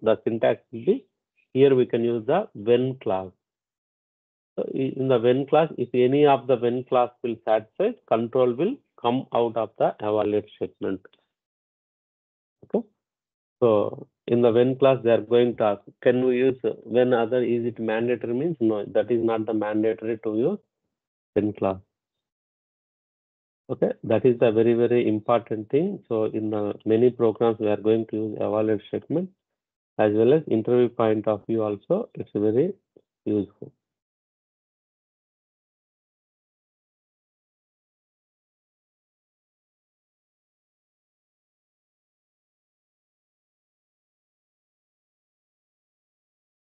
the syntax will be, here we can use the when clause. So in the when clause, if any of the when clause will satisfy, control will come out of the evaluate statement. Okay. So in the when clause, they are going to ask, can we use when other? Is it mandatory? Means no, that is not the mandatory to use when clause. Okay, that is the very, very important thing. So in the many programs, we are going to use evaluate statement as well as interview point of view also. It's very useful.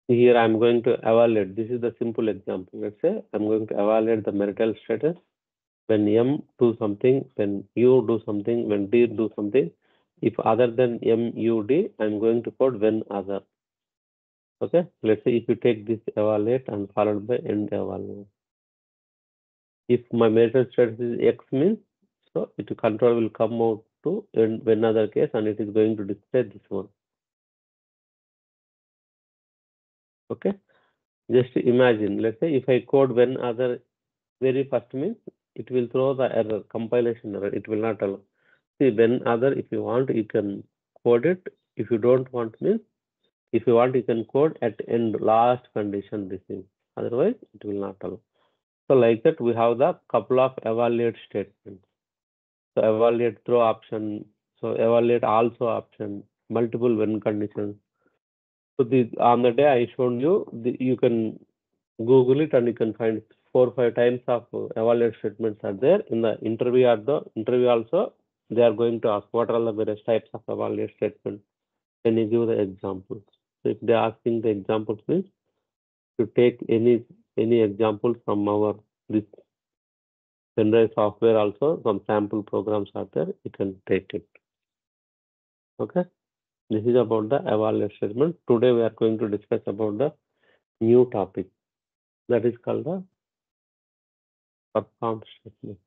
Here I'm going to evaluate. This is the simple example. Let's say I'm going to evaluate the marital status when M do something, when U do something, when D do something. If other than M, U, D, I'm going to code when other. Okay. Let's say if you take this evaluate and followed by end evaluate. If my marital status is X means, so it control will come out to when other case and it is going to display this one. Okay. Just imagine, let's say if I code when other very first means, it will throw the error, compilation error. It will not allow. See, when other, if you want, you can code it. If you don't want means, if you want, you can code at end last condition this is. Otherwise, it will not allow. So like that, we have the couple of evaluate statements. So evaluate throw option. So evaluate also option. Multiple when conditions. So on the day I showed you, you can Google it and you can find 4 or 5 times of evaluate statements are there. In the interview also, they are going to ask what are the various types of evaluate statements. Can you give the examples? So if they are asking the examples, means to take any example from our this Sendai software also, some sample programs are there, you can take it. Okay. This is about the evaluate statement. Today we are going to discuss about the new topic that is called the perform statement.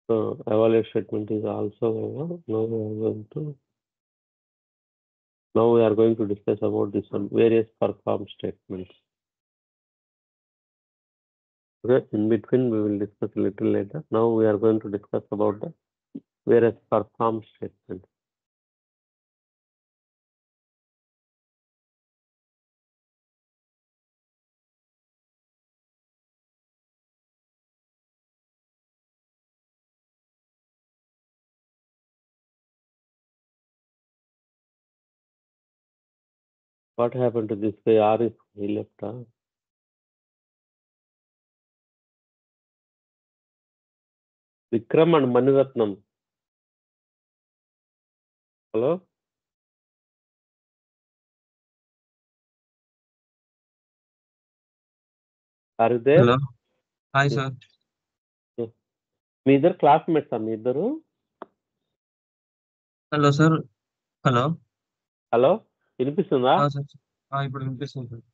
So evaluate statement is also over. Now we are going to discuss about this one, various perform statements. Okay, in between we will discuss a little later. Now we are going to discuss about the various perform statements. What happened to this guy? Arif, he left. Vikram and Maniratnam. Hello? Are you there? Hello. Hi, sir. మీ ఇద్దరు classmates మీ ఇద్దరు? Hello sir. Hello. Hello, వినిపిస్తుందా? ఇప్పుడు వినిపిస్తుంది sir.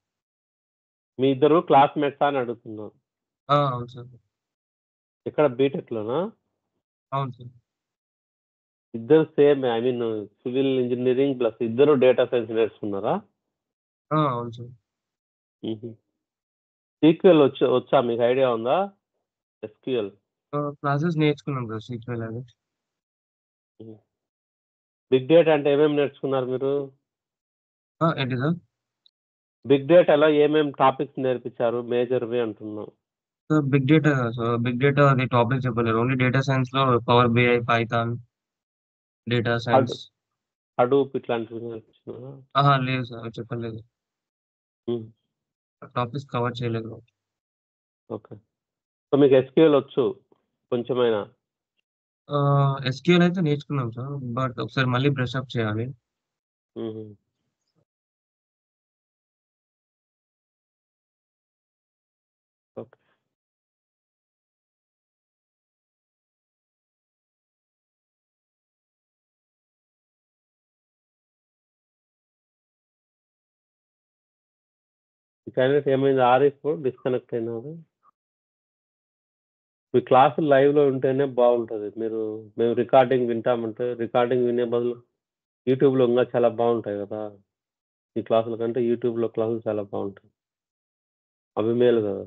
మీ ఇద్దరు classmates అని అడుగుతున్నాను. అవును sir. ఇక్కడ బీటెక్ లోనా? అవును సార్. ఇద్దరు same, I mean civil engineering plus ఇద్దరు డేటా సైన్స్ నేర్చుకున్నారా? అవును సార్. సీక్వెల్ వచ్చా మీకు ఐడియా ఉందా? ఎస్క్యూఎల్ క్లాసెస్ నేర్చుకున్నాం సార్ సీక్వెల్ అది. బిగ్ డేటా అంటే ఏమేమి నేర్చుకున్నారు మీరు? ఏంటి సార్? బిగ్ డేటాలో ఏమేమి టాపిక్స్ నేర్పించారు మేజర్వి అంటున్నాం. సార్ బిగ్ డేటా అది టాపిక్ చెప్పలేరు. ఓన్లీ డేటా సైన్స్ లో power BI, python, data science, Hadoop ఇట్లాంటివి నేర్పించినారా? లేదు సార్ చెప్పలేదు. టాపిక్స్ కవర్ చేయలేదు. ఓకే. సో మీకు ఎస్క్యూఎల్ వచ్చు కొంచెమైనా? ఎస్క్యూఎల్ అయితే నేర్చుకున్నాం సార్, బట్ ఒకసారి మళ్ళీ బ్రష్ అప్ చేయాలి. ఓకే. క్యాండిడేట్ ఏమైంది? ఆరిఫ్ డిస్కనెక్ట్ అయినారు. మీ క్లాస్ లైవ్లో ఉంటేనే బాగుంటుంది. మేము రికార్డింగ్ వింటామంటే రికార్డింగ్ వినే బదులు యూట్యూబ్లో ఇంకా చాలా బాగుంటాయి కదా. ఈ క్లాసుల కంటే యూట్యూబ్లో క్లాసులు చాలా బాగుంటాయి. అవి మేలు కదా.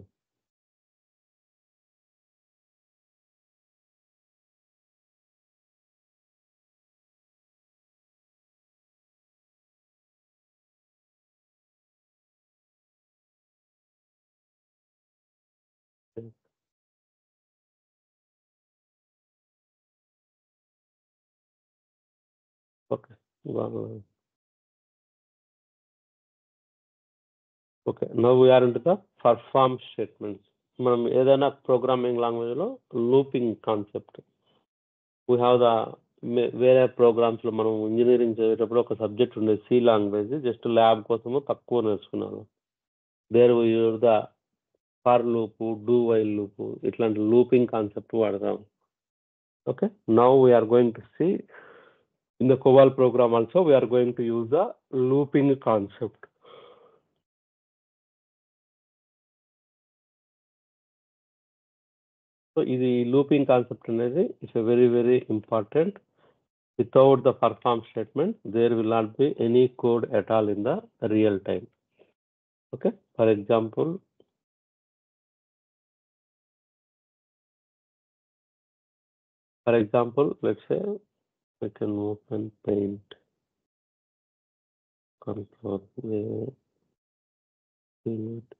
Okay, okay. Now we're into the perform statements. మనం ఏదైనా ప్రోగ్రామింగ్ లాంగ్వేజ్లో looping concept we have the వేరే ప్రోగ్రామ్స్లో మనం ఇంజనీరింగ్ చదివేటప్పుడు ఒక సబ్జెక్ట్ ఉండేది సి లాంగ్వేజ్. జస్ట్ ల్యాబ్ కోసము తక్కువ నేర్చుకున్నాను. There are the for loop, do while loop, ఇట్లాంటి లూపింగ్ కాన్సెప్ట్ వాడతాం. Okay, now we're going to see in the COBOL program also we are going to use the looping concept. So ఇది looping concept అనేది it's very very important. Without the perform statement, there will not be any code at all in the real time. Okay, for example, let's say I can open Paint, Control A, delete.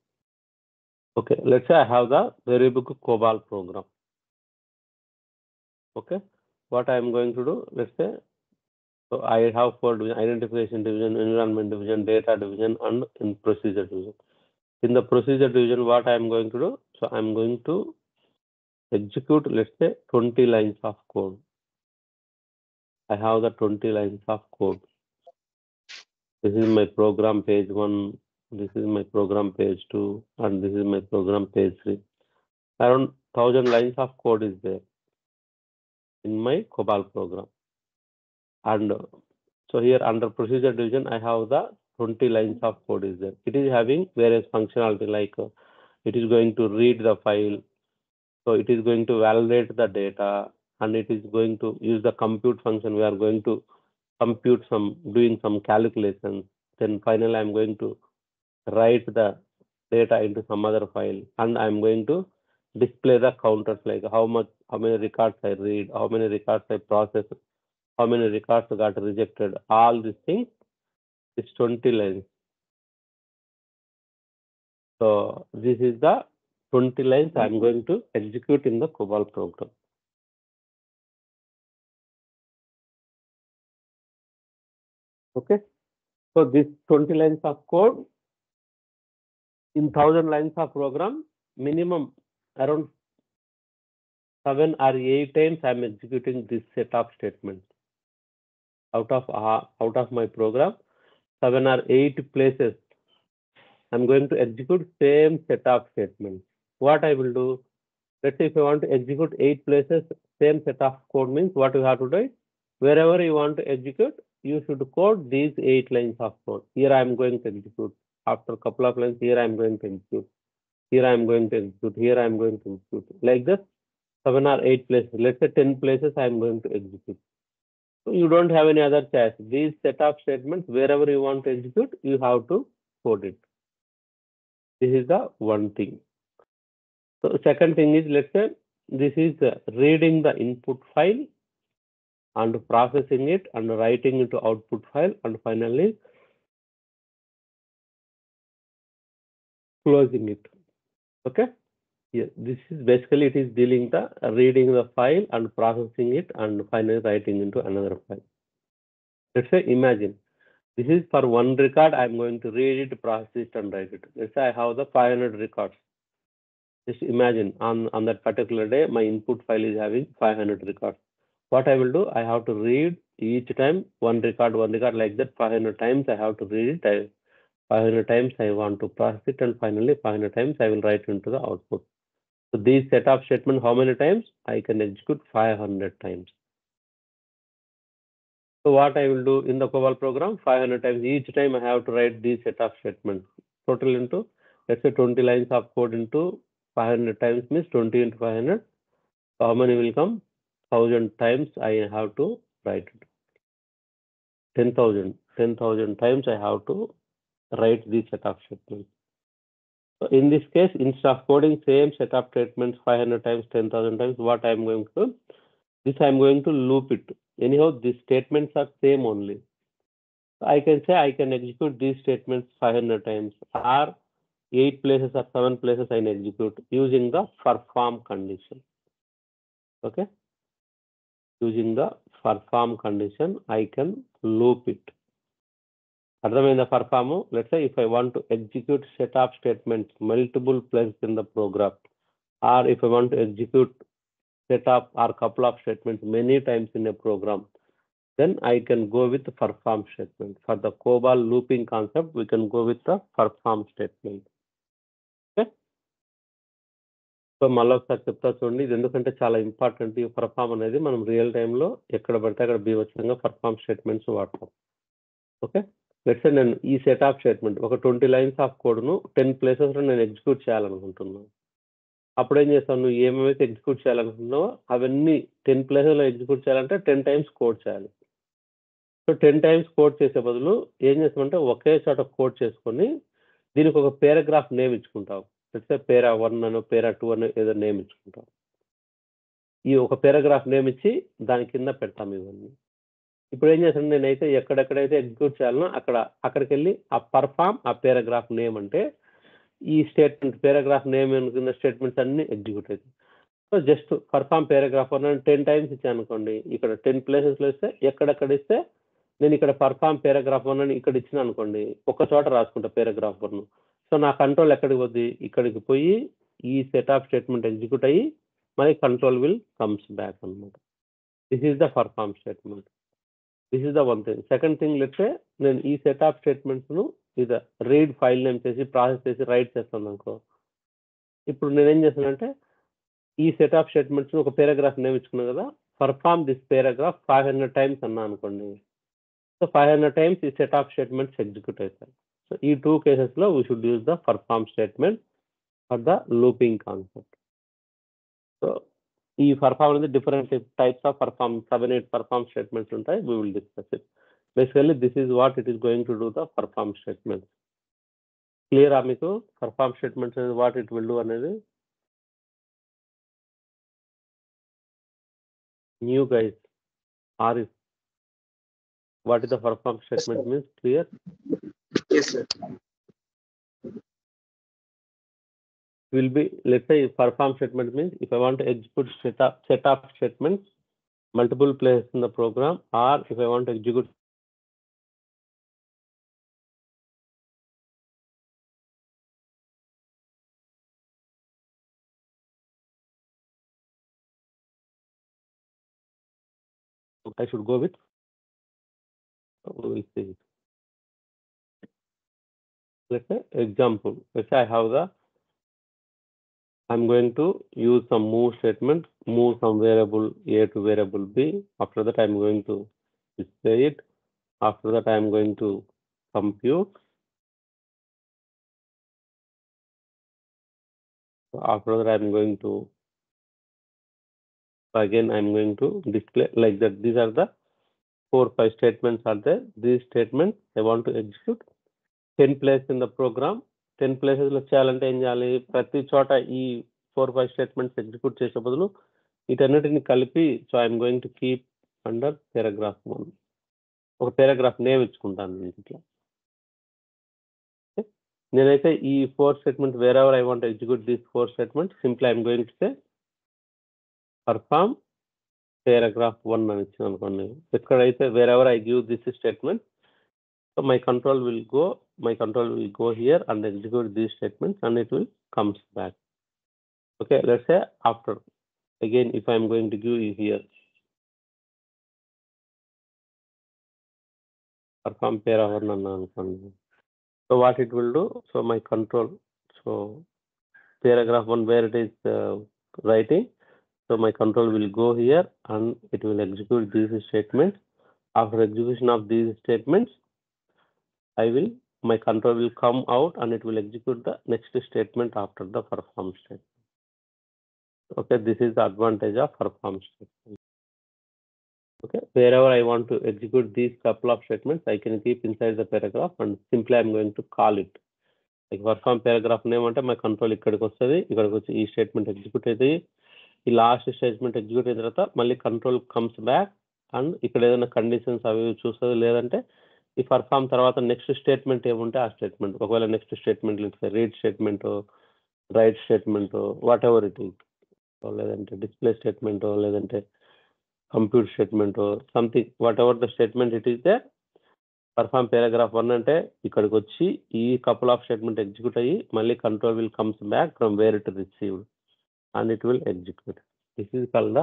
Okay, let's say I have the very big COBOL program. Okay, what I am going to do, let's say, so I have 4 division: identification division, environment division, data division, and in procedure division. In the procedure division, what I am going to do, so I am going to execute, let's say, 20 lines of code. I have the 20 lines of code. This is my program page 1, this is my program page 2, and this is my program page 3. Around 1000 lines of code is there in my COBOL program. And so here under procedure division, I have the 20 lines of code is there. It is having various functionality, like it is going to read the file, so it is going to validate the data, and it is going to use the compute function. We are going to compute doing some calculations. Then finally, I'm going to write the data into some other file, and I'm going to display the counters, like how many records I read, how many records I process, how many records got rejected. All these things is 20 lines. So this is the 20 lines I'm going to execute in the COBOL program. Okay, so this 20 lines of code in 1000 lines of program, minimum around 7 or 8 times I'm executing this set of statements. Out of my program, 7 or 8 places I'm going to execute same set of statements. What I will do, let's say if I want to execute 8 places same set of code, means what you have to do, wherever you want to execute, you should code these 8 lines of code. Here I am going to execute. After a couple of lines, here I am going to execute. Here I am going to execute. Here I am going to execute. Like this, 7 or 8 places. Let's say 10 places I am going to execute. So you don't have any other choice. These set of statements, wherever you want to execute, you have to code it. This is the one thing. So second thing is, let's say this is reading the input file and processing it and writing into output file, and finally closing it. Okay, yeah, this is basically, it is dealing the reading the file and processing it and finally writing into another file. Let's say, imagine this is for one record. I'm going to read it, process it, and write it. Let's say I have the 500 records. Just imagine on that particular day, my input file is having 500 records. What I will do, I have to read each time one record, like that. 500 times I have to read it. 500 times I want to process it, and finally 500 times I will write into the output. So these set of statements, how many times? I can execute 500 times. So what I will do in the COBOL program, 500 times. Each time I have to write these set of statements. Total into, let's say 20 lines of code into 500 times means 20 into 500. How many will come? 1000 times I have to write it. 10,000 times I have to write this set of statements. So in this case, instead of coding same set of statements 500 times, 10,000 times, what I am going to do? This I am going to loop it. Anyhow, these statements are same only. I can say I can execute these statements 500 times, or 8 places or 7 places I can execute using the perform condition. Okay. Using the perform condition, I can loop it. అర్థమైందా perform? Let's say if I want to execute set of statements multiple places in the program, or if I want to execute set of or couple of statements many times in a program, then I can go with the perform statement. For the COBOL looping concept, we can go with the perform statement. Okay. So మళ్ళీ ఒకసారి చెప్తా చూడండి, ఇది ఎందుకంటే చాలా important. ఈ perform అనేది మనం రియల్ టైంలో ఎక్కడ పడితే అక్కడ బీభత్సంగా పర్ఫామ్ స్టేట్మెంట్స్ వాడతాం. ఓకే. లెట్స్ నేను ఈ సెట్ ఆఫ్ స్టేట్మెంట్ ఒక 20 లైన్స్ ఆఫ్ కోడ్ను 10 ప్లేసెస్లో నేను ఎగ్జిక్యూట్ చేయాలనుకుంటున్నాను. అప్పుడు ఏం చేస్తాను, నువ్వు ఏమేమైతే ఎగ్జిక్యూట్ చేయాలనుకుంటున్నావో అవన్నీ 10 ప్లేసెస్లో ఎగ్జిక్యూట్ చేయాలంటే 10 టైమ్స్ కోడ్ చేయాలి. సో 10 టైమ్స్ కోడ్ చేసే బదులు ఏం చేస్తామంటే ఒకే చోట కోడ్ చేసుకొని దీనికి ఒక పేరాగ్రాఫ్ నేమ్ ఇచ్చుకుంటావు. లెట్స్ పేరా 1 అనో పేరా 2 అనో ఏదో నేమ్ ఇచ్చుకుంటాం. ఈ ఒక పేరాగ్రాఫ్ నేమ్ ఇచ్చి దాని కింద పెడతాం ఇవన్నీ. ఇప్పుడు ఏం చేస్తాను, నేనైతే ఎక్కడెక్కడైతే ఎగ్జిక్యూట్ చేయాలనో అక్కడికి వెళ్ళి ఆ పర్ఫామ్ ఆ పేరాగ్రాఫ్ నేమ్ అంటే ఈ స్టేట్మెంట్ పేరాగ్రాఫ్ నేమ్ కింద స్టేట్మెంట్స్ అన్ని ఎగ్జిక్యూట్ అవుతాయి. So just perform paragraph 1 10 times ఇచ్చాను అనుకోండి, ఇక్కడ 10 ప్లేసెస్లో ఇస్తే ఎక్కడెక్కడ ఇస్తే నేను ఇక్కడ పర్ఫామ్ పేరాగ్రాఫ్ 1 అని ఇక్కడ ఇచ్చిన అనుకోండి, ఒక చోట రాసుకుంటా పేరాగ్రాఫ్ 1. సో నా కంట్రోల్ ఎక్కడికి పోద్ది, ఇక్కడికి పోయి ఈ సెట్ ఆఫ్ స్టేట్మెంట్ ఎగ్జిక్యూట్ అయ్యి మళ్ళీ కంట్రోల్ విల్ కమ్స్ బ్యాక్ అనమాట. This is the perform statement. This is the one thing. Second thing, let's say నేను ఈ సెట్ ఆఫ్ స్టేట్మెంట్స్ను ఇది రీడ్ ఫైల్ నేమ్ చేసి ప్రాసెస్ చేసి రైట్ చేస్తాను అనుకో. ఇప్పుడు నేనేం చేస్తానంటే ఈ సెట్ ఆఫ్ స్టేట్మెంట్స్ని ఒక పేరాగ్రాఫ్ నేమ్ ఇచ్చుకున్నాను కదా, పర్ఫామ్ దిస్ పేరాగ్రాఫ్ 500 టైమ్స్ అన్నా అనుకోండి. సో 500 టైమ్స్ ఈ సెట్ ఆఫ్ స్టేట్మెంట్స్ ఎగ్జిక్యూట్ అవుతాయి. సో ఈ 2 కేసెస్లో we should use the perform statement for the looping concept. So ఈ పర్ఫామ్ అనేది different types of perform 7-8 perform statements ఉంటాయి. We will discuss it. Basically this is what it is going to do the perform statements. క్లియరా మీకు? Perform statements అనేది what it will do అనేది. New guys are if what is the perform statement means? Clear? Yes, sir. Will be, let's say perform statement means if I want to execute set of statements multiple places in the program, or if I want to execute I should go with, we will see it. Let's say example, let's say I'm going to use some move statement, move some variable A to variable B. After that I'm going to display it. After that I'm going to compute. After that I'm going to again I'm going to display like that. These are the 4-5 statements are there. These statements I want to execute 10 places in the program. 10 places లో చేయాలంటే ఏం చేయాలి, ప్రతి చోట ఈ 4-5 statements execute చేసే బదులు వీటన్నిటిని కలిపి so I'm going to keep under paragraph 1. ఒక పేరాగ్రాఫ్ నేమ్ ఇచ్చుకుంటాను ఇట్లా. నేనైతే ఈ 4 statement wear ever I want execute these 4 statements simply I'm going to say perform paragraph 1 అని ఇచ్చిన అనుకోండి. ఎక్కడైతే wear ever I give this statement, so my control will go here and execute these statements and it will comes back. Okay, let's say after again if I am going to give here perform para 1 anna anukondi. So what it will do, so my control, so paragraph 1 where it is writing, so my control will go here and it will execute these statements. After execution of these statements, my control will come out and it will execute the next statement after the perform statement. Okay, this is the advantage of perform statement. Okay, wherever I want to execute these couple of statements, I can keep inside the paragraph and simply I'm going to call it. Like perform paragraph name ante my control ikkadiki vastadi, ikkadiki vachi ee statement execute ayi ఈ last statement execute అయిన తర్వాత మళ్ళీ control comes back and ఇక్కడ ఏదైనా conditions అవి చూస్తుంది. లేదంటే ఈ పర్ఫామ్ తర్వాత నెక్స్ట్ స్టేట్మెంట్ ఏముంటే ఆ స్టేట్మెంట్, ఒకవేళ next statement read statement, right statement, what ever it is, లేదంటే డిస్ప్లే స్టేట్మెంట్, లేదంటే compute statement, something what ever the statement it is they, perform paragraph 1 అంటే ఇక్కడికి వచ్చి ఈ కపుల్ ఆఫ్ స్టేట్మెంట్ ఎగ్జిక్యూట్ అయ్యి మళ్ళీ control will comes back from where it received and it will execute. This is called the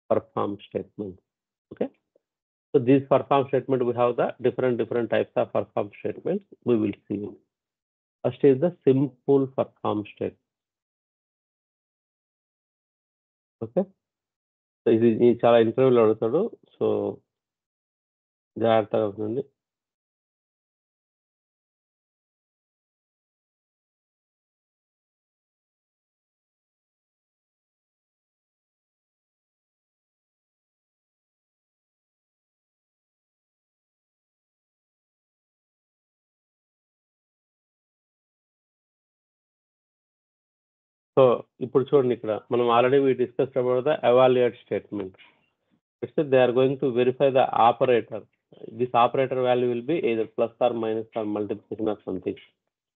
perform statement. Okay, so this perform statement, we have the different types of perform statements. We will see. First is the simple perform statement. Okay, so ఇది చాలా ఇంటర్వ్యూలో అడుగుతాడు, so జాగ్రత్తగా ఉండండి. So ఇప్పుడు చూడండి, ఇక్కడ మనం already we discussed about the evaluate statement. They are going to verify the operator. This operator value will be either plus or minus or multiplication or something.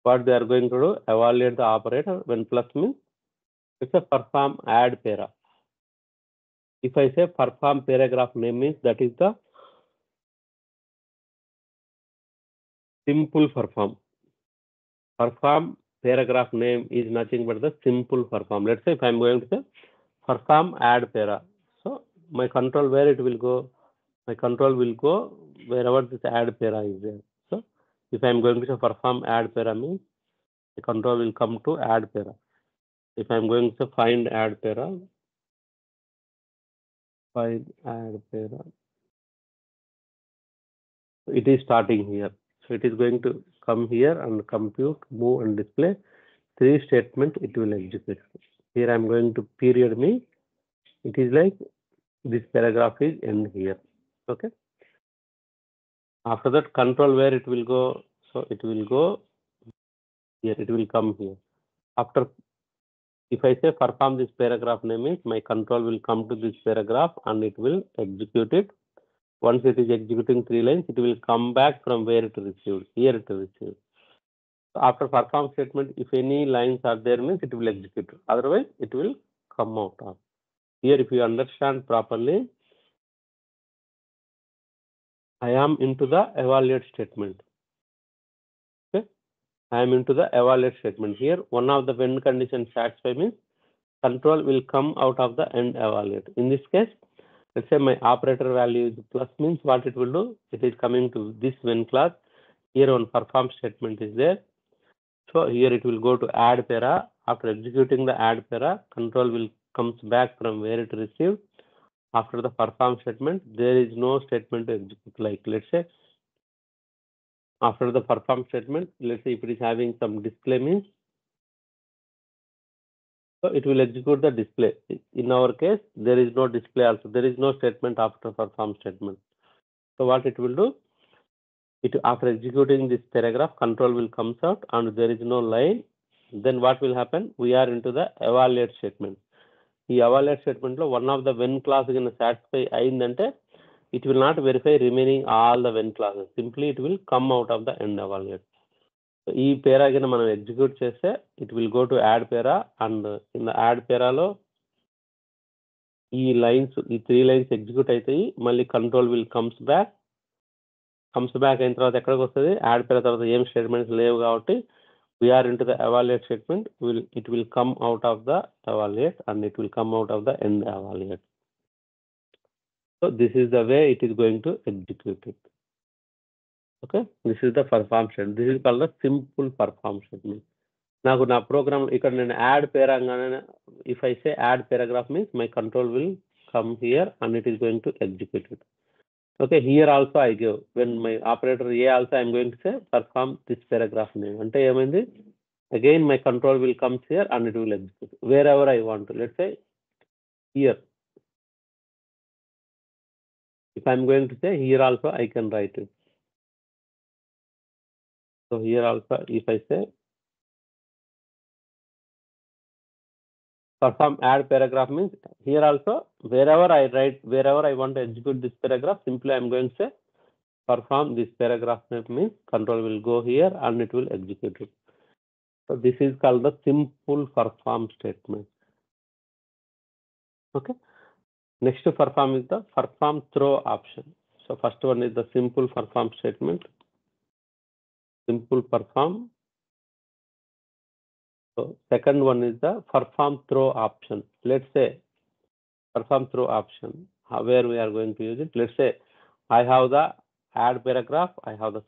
What they are going to do, evaluate the operator. When plus means it's a perform add para. If I say perform paragraph name means that is the simple perform. Perform paragraph name is nothing but the simple perform. Let's say if I'm going to say perform add para, so my control where it will go, my control will go wherever this add para is there. So if I'm going to say perform add para means the control will come to add para. If I'm going to find add para, find add para, it is starting here. So it is going to come here and compute, move and display 3 statement it will execute. Here I'm going to period me, it is like this paragraph is end here. Okay, after that control where it will go, so it will go here, it will come here. After if I say perform this paragraph name is, my control will come to this paragraph and it will execute it. Once it is executing 3 lines, it will come back from where it received, here it received. So after perform statement, if any lines are there means it will execute, otherwise it will come out of here. If you understand properly, I am into the evaluate statement. Okay, I am into the evaluate statement. Here one of the when condition satisfied means control will come out of the end evaluate. In this case, let's say my operator value is plus means what it will do, it is coming to this when clause. Here one perform statement is there, so here it will go to add para. After executing the add para, control will comes back from where it received. After the perform statement, there is no statement to execute. Like let's say after the perform statement, let's say if it is having some display means, so it will execute the display. In our case, there is no display also, there is no statement after perform statement. So what it will do, it after executing this paragraph, control will comes out and there is no line. Then what will happen, we are into the evaluate statement. ఈ evaluate statement లో one of the when clause కింద satisfy అయిందంటే it will not verify remaining all the when clauses, simply it will come out of the end evaluate. So ఈ పేరా కింద మనం execute చేస్తే it will go to add para and in the add para లో ఈ lines, ఈ 3 lines execute అవుతాయి. మళ్ళీ control will comes back అయిన తర్వాత ఎక్కడికి వస్తుంది, యాడ్ పేర తర్వాత ఏం స్టేట్మెంట్స్ లేవు కాబట్టి we are into the evaluate statement, it will come out of the evaluate and it will come out of the end evaluate. So this is the way it is going to execute it. Okay, this is the perform statement. This is called the simple perform statement. నాకు నా program ఇక్కడ నేను add పేరాగానే, if I say add paragraph means my control will come here and it is going to execute it. Okay, here also I give, when my operator A also I am going to say perform this paragraph name. Ante emindi, again my control will come here and it will execute wherever I want to. Let's say here. If I'm going to say here also, I can write it. So here also, if I say perform add paragraph means here also, wherever I want to execute this paragraph, simply I'm going to say perform this paragraph means control will go here and it will execute it. So this is called the simple perform statement. Okay. Next to perform is the perform throw option. So first one is the simple perform statement. Simple perform. So second one is the perform throw option. Let's say perform throw option. Where we are going to use it? Let's say I have the add paragraph, I have the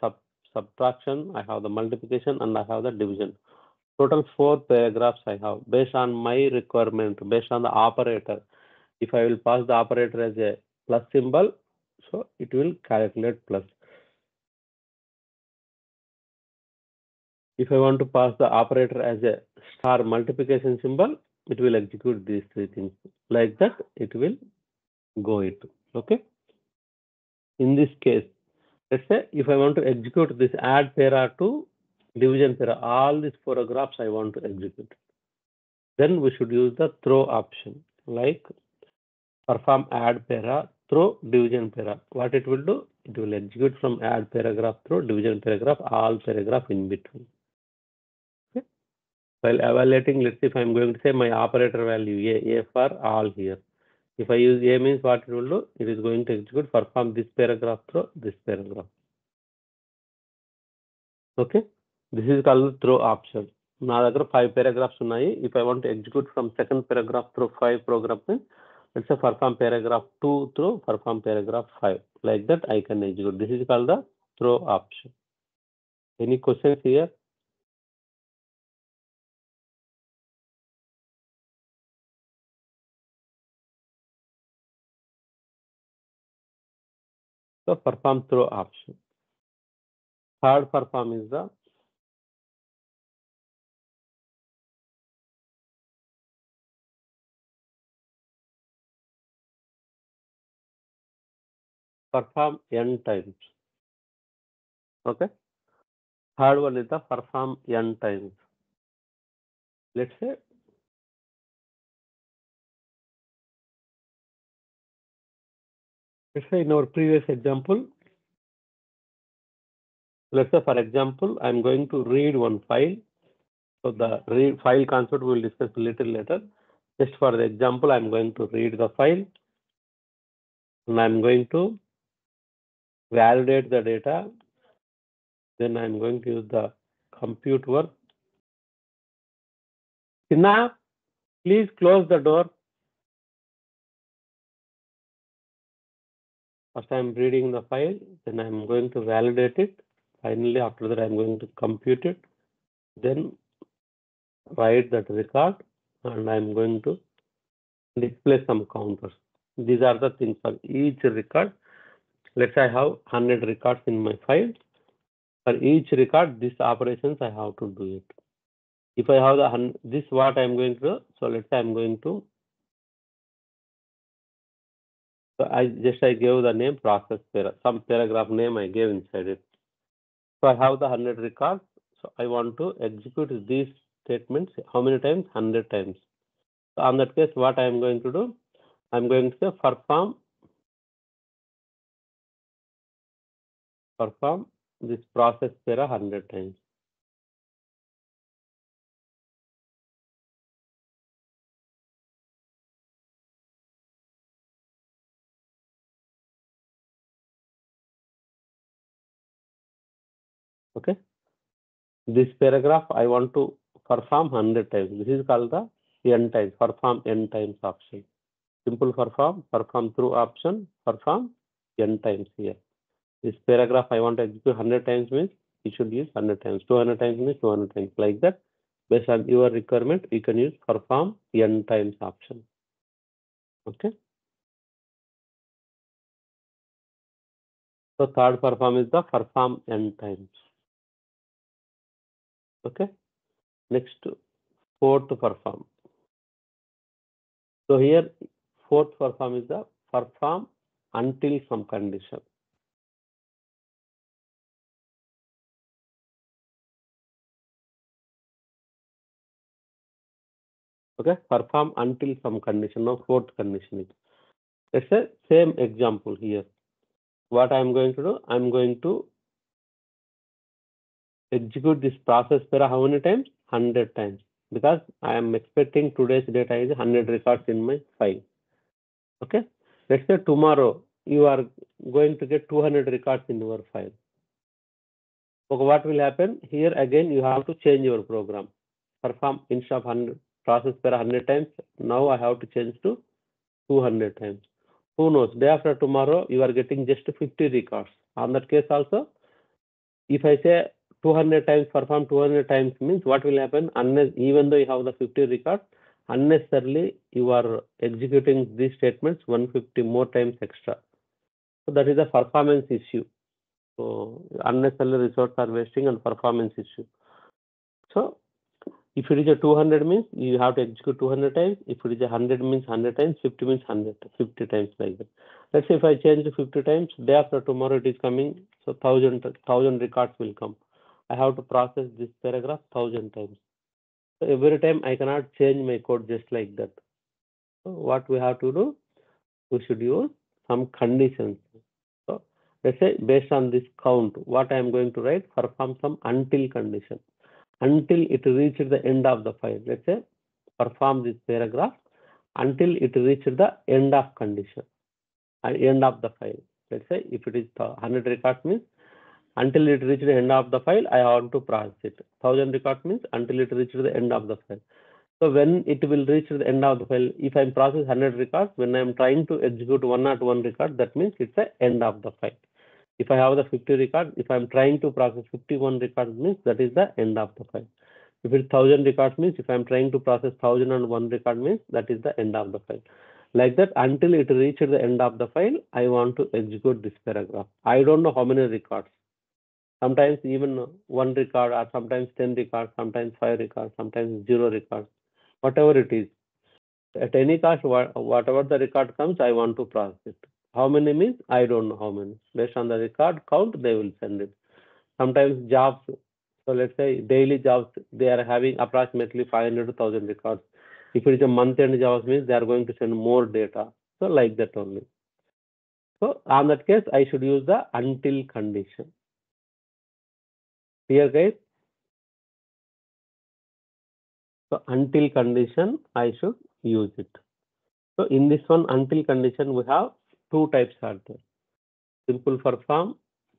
subtraction, I have the multiplication, and I have the division. Total 4 paragraphs I have based on my requirement, based on the operator. If I will pass the operator as a plus symbol, so it will calculate plus. If I want to pass the operator as a star multiplication symbol, it will execute these 3 things. Like that, it will go it. Okay. In this case, let's say if I want to execute this add para to division para, all these paragraphs I want to execute. Then we should use the throw option, like perform add para through division para. What it will do? It will execute from add paragraph through division paragraph, all paragraph in between. Okay. While evaluating, let's see if I'm going to say my operator value A for all here. If I use A means what it will do? It is going to execute perform this paragraph through this paragraph. Okay. This is called throw option. నా దగ్గర 5 paragraphs ఉన్నాయి. If I want to execute from second paragraph through 5 paragraphs, let's say perform paragraph 2 through perform paragraph 5. Like that, I can execute. This is called the throw option. Any questions here? So perform throw option. Third perform is the perform n times. Okay. Third one is the perform n times. Let's say in our previous example, let's say for example, I'm going to read one file. So the file concept we will discuss a little later. Just for the example, I'm going to read the file and I'm going to validate the data. Then I'm going to use the compute work. Sinna, please close the door. First I'm reading the file, then I'm going to validate it. Finally, after that, I'm going to compute it. Then write that record and I'm going to display some counters. These are the things for each record. Let's say I have 100 records in my file. For each record, these operations I have to do it. If I have this, what I'm going to do? So let's say I'm going to. So I gave the name process para. Some paragraph name I gave inside it. So I have the 100 records. So I want to execute these statements. How many times? 100 times. So on that case, what I am going to do? I'm going to say perform this process para 100 times. Okay. This paragraph I want to perform 100 times. This is called the n times, perform n times option. Simple perform through option, perform n times here. This paragraph I want to execute 100 times means you should use 100 times. 200 times means 200 times. Like that, based on your requirement, you can use perform n times option. Okay. So third perform is the perform n times. Okay. Next, fourth perform. So here fourth perform is the perform until some condition. Okay, perform until some condition. Now fourth condition is, let's say same example here. What I'm going to do, I'm going to execute this process para how many times? 100 times, because I am expecting today's data is 100 records in my file. Okay, let's say tomorrow you are going to get 200 records in your file. Okay, what will happen here? Again, you have to change your program. Perform instead of 100 process per 100 times. Now I have to change to 200 times. Who knows? Day after tomorrow, you are getting just 50 records. On that case also, if I say 200 times, perform 200 times means what will happen? Unless, even though you have the 50 records, unnecessarily you are executing these statements 150 more times extra. So that is a performance issue. So unnecessary resources are wasting and performance issue. So if it is a 200 means you have to execute 200 times. If it is a 100 means 100 times, 50 means 100, 50 times like that. Let's say if I change to 50 times, day after tomorrow it is coming, so 1000 records will come. I have to process this paragraph 1000 times. So every time I cannot change my code just like that. So what we have to do, we should use some conditions. So let's say based on this count, what I am going to write, perform some until condition. Until it reaches the end of the file. Let's say perform this paragraph until it reaches the end of condition, end of the file. Let's say if it is 100 records means until it reaches the end of the file, I want to process it. 1000 records means until it reaches the end of the file. So when it will reach the end of the file, if I process 100 records, when I am trying to execute 101 record, that means it's the end of the file. If I have the 50 records, if I'm trying to process 51 records means that is the end of the file. If it's 1000 records means if I'm trying to process 1001 record means that is the end of the file. Like that, until it reaches the end of the file, I want to execute this paragraph. I don't know how many records. Sometimes even 1 record, or sometimes 10 records, sometimes 5 records, sometimes 0 records, whatever it is. At any cost, whatever the record comes, I want to process it. How many means I don't know how many. Based on the record count, they will send it. Sometimes jobs, so let's say daily jobs, they are having approximately 500 to 1000 records. If it is a month-end jobs means they are going to send more data. So like that only. So on that case, I should use the until condition. Here guys. So until condition, I should use it. So in this one, until condition, we have two types are there. Simple perform,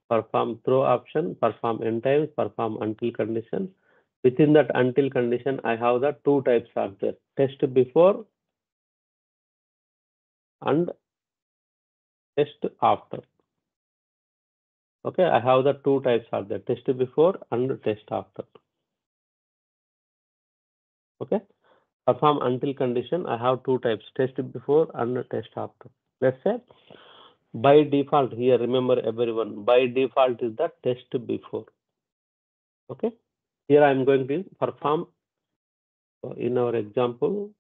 perform throw option, perform end times, perform until condition. Within that until condition, I have the two types are there. Test before and test after. Okay, I have the two types are there. Test before and test after. Okay, perform until condition, I have two types, test before and test after. Let's say by default here, remember everyone, by default is the test before. Okay, here I am going to perform. In our example,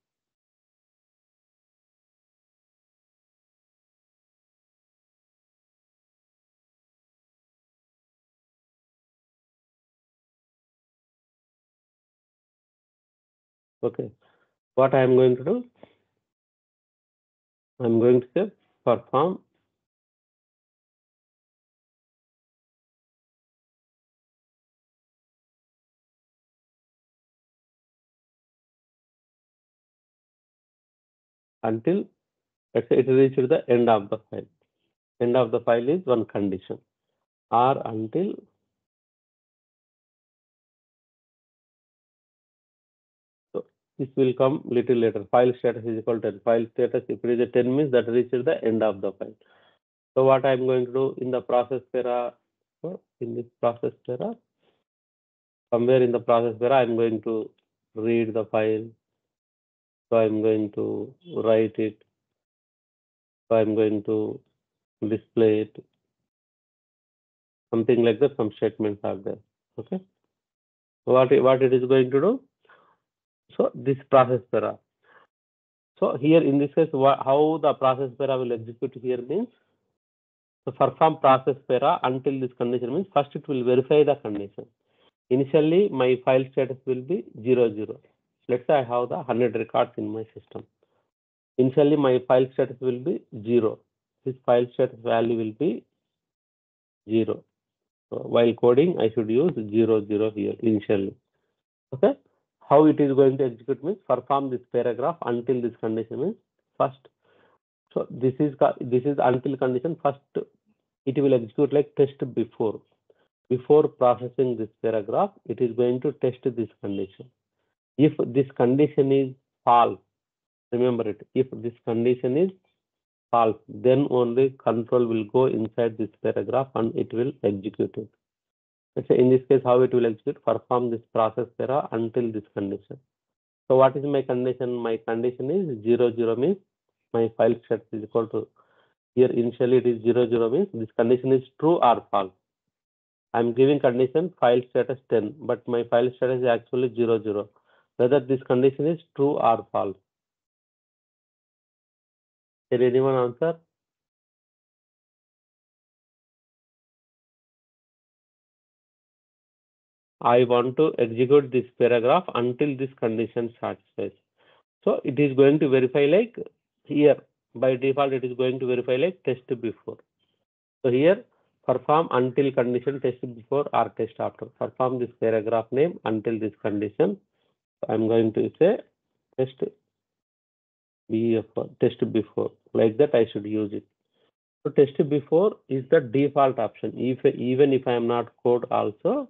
okay, what I am going to do, I am going to say perform until, let's say it reaches the end of the file. End of the file is one condition, or until so this will come little later. File status is equal to 10. File status, if it is a 10 means that reaches the end of the file. So what I am going to do in the process para, so in this process para, somewhere in the process para, I am going to read the file. So I am going to write it. So I am going to display it. Something like that, some statements are there. Okay. What it is going to do? So this process para. So here in this case, how the process para will execute here means, so perform process para until this condition means first it will verify the condition. Initially, my file status will be 0, 0. Let's say I have the 100 records in my system. Initially, my file status will be 0. This file status value will be 0. So while coding, I should use 0, 0 here initially. Okay. How it is going to execute means perform this paragraph until this condition means first. So this is until condition. First, it will execute like test before. Before processing this paragraph, it is going to test this condition. If this condition is false, remember it. If this condition is false, then only control will go inside this paragraph and it will execute it. Let's say in this case, how it will execute, perform this process para until this condition. So what is my condition? My condition is 0, 0 means my file status is equal to, here initially it is 0, 0 means this condition is true or false. I'm giving condition file status 10, but my file status is actually 0, 0. Whether this condition is true or false. Can anyone answer? I want to execute this paragraph until this condition satisfies. So it is going to verify like here by default it is going to verify like test before. So here perform until condition test before or test after. Perform this paragraph name until this condition. So I'm going to say test before, test before. Like that I should use it. So test before is the default option. Even if I am not code also,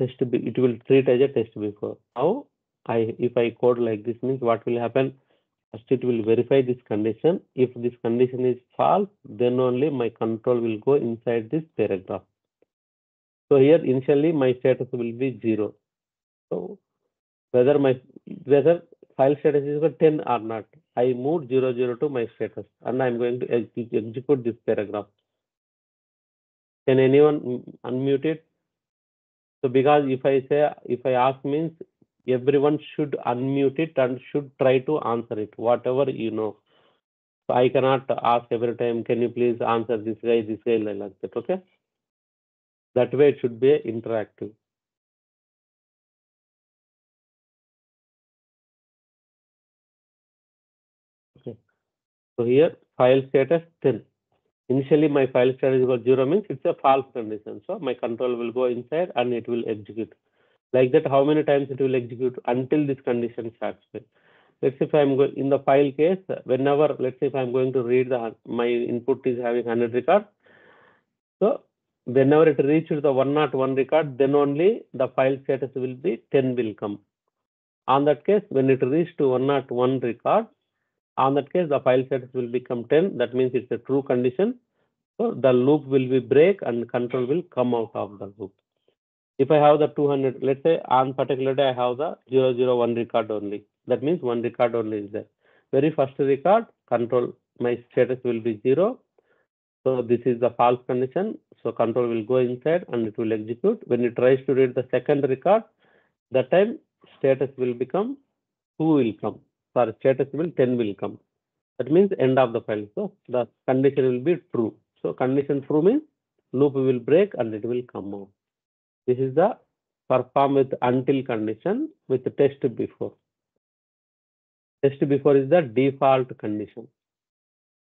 it will treat as a test before. Now if I code like this means what will happen? First it will verify this condition. If this condition is false, then only my control will go inside this paragraph. So here initially my status will be 0. So whether file status is 10 or not, I moved 0, 0 to my status and I'm going to execute this paragraph. Can anyone unmute it? So because if I ask means everyone should unmute it and should try to answer it, whatever you know. So I cannot ask every time, can you please answer this guy, like that, okay? That way it should be interactive. Okay. So here file status 10. Initially my file status is 0 means it's a false condition. So my control will go inside and it will execute. Like that, how many times it will execute until this condition is satisfied. Let's say if I'm going in the file case, whenever, let's say if I'm going to read my input is having 100 records. So whenever it reaches the 101 record, then only the file status will be 10 will come. On that case, when it reaches to 101 record, on that case, the file status will become 10. That means it's a true condition. So the loop will be break and control will come out of the loop. If I have the 200, let's say on particular day I have the 001 record only. That means one record only is there. Very first record, control, my status will be 0. So this is the false condition. So control will go inside and it will execute. When it tries to read the second record, that time status will become 2 will come. Sorry, status will 10 will come. That means end of the file. So the condition will be true. So condition true means loop will break and it will come out. This is the perform with until condition with test before. Test before is the default condition.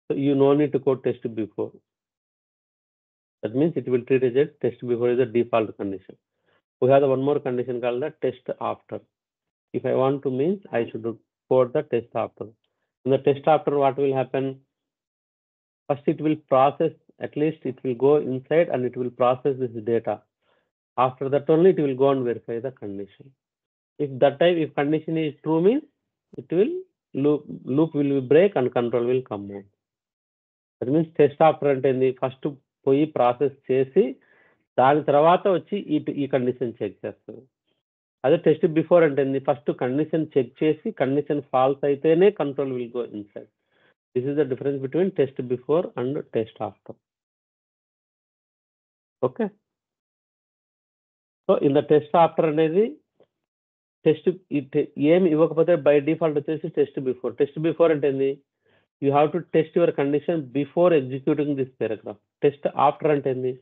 So you no need to code test before. That means it will treat as a test before is the default condition. We have the one more condition called the test after. If I want to means I should code the test after. In the test after, what will happen? First it will process, at least it will go inside and it will process this data. After that only it will go and verify the condition. If that time, if condition is true means it will loop will be break and control will come out. That means test after అంటే first పోయి process చేసి దాని తర్వాత వచ్చి ఈ condition check చేస్తుంది. అదే test before అంటే ఫస్ట్ కండిషన్ చెక్ చేసి కండిషన్ ఫాల్స్ అయితేనే control will go inside. This is the difference between test before and test after. Okay. So in the test after అనేది టెస్ట్ ఏమి ఇవ్వకపోతే బై డిఫాల్ట్ వచ్చేసి test before అంటే ఏంది, you have to test your condition before executing this paragraph. Test after అంటే ఏంది,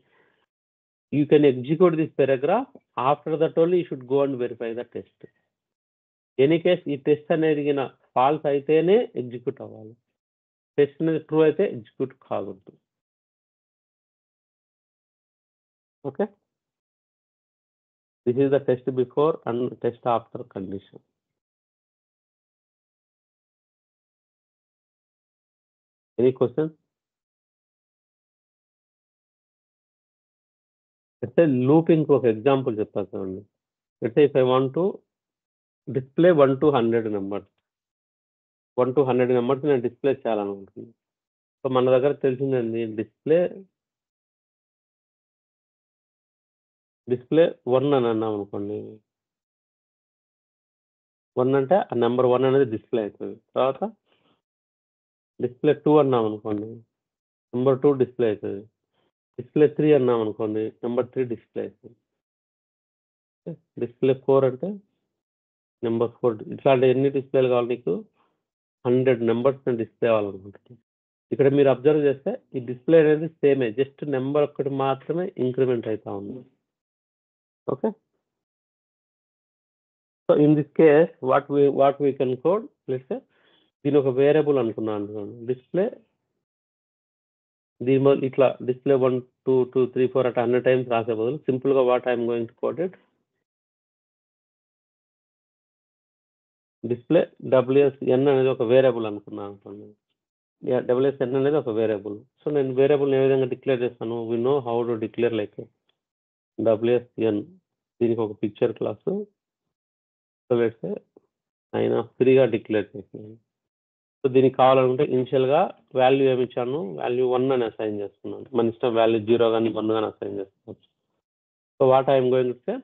you can execute this paragraph, after that only you should go and verify the test. Any case ఈ test అనేది falls అయితేనే execute అవ్వాలి, test అనేది true అయితే execute కాకూడదు. Okay, this is the test before and test after condition. Any question? అయితే looping ఒక example చెప్తాను చూడండి. అయితే if I want to display 1 to 100 numbers, 1 to 100 numbers నేను డిస్ప్లే చేయాలనుకుంటున్నాను. సో మన దగ్గర తెలిసిందండి, డిస్ప్లే 1 అని అన్నాం అనుకోండి. 1 అంటే ఆ నెంబర్ 1 అనేది డిస్ప్లే అవుతుంది. తర్వాత డిస్ప్లే 2 అన్నాం అనుకోండి, నెంబర్ 2 డిస్ప్లే అవుతుంది. డిస్ప్లే 3 అన్నాం అనుకోండి, నెంబర్ 3 డిస్ప్లే అవుతుంది. డిస్ప్లే 4 అంటే నెంబర్ 4. ఇట్లాంటి ఎన్ని డిస్ప్లేలు కావాలి నీకు? 100 నెంబర్స్ నేను డిస్ప్లే అవ్వాలనుకుంటున్నాను. ఇక్కడ మీరు అబ్జర్వ్ చేస్తే ఈ డిస్ప్లే అనేది సేమే, జస్ట్ నెంబర్ ఒక్కటి మాత్రమే ఇంక్రిమెంట్ అవుతా ఉంది. Okay, so in this case what we can code, let's say దీని ఒక వేరియబుల్ అనుకున్నాను, డిస్ప్లే దీని ఇట్లా డిస్ప్లే 1 2 2 3 4 అట్లా 100 టైమ్స్ రాసే బదులు సింపుల్ గా what I'm going to code it, display WSN అనేది ఒక వేరియబుల్ అనుకున్నాను అనుకోండి. WSN అనేది ఒక వేరియబుల్. సో నేను వేరియబుల్ ఏ విధంగా డిక్లేర్ చేస్తాను, we know how to declare like WSN. దీనికి ఒక picture class, so let's say ఆయన ఫ్రీగా డిక్లేర్ చేసాను. సో దీనికి కావాలనుకుంటే ఇనిషియల్గా వాల్యూ ఏమి ఇచ్చాను, వాల్యూ 1 అని అసైన్ చేస్తున్నాను. మన ఇష్టం వాల్యూ 0 కానీ 1 కానీ అసైన్ చేసుకోవచ్చు. So what I'm going to say,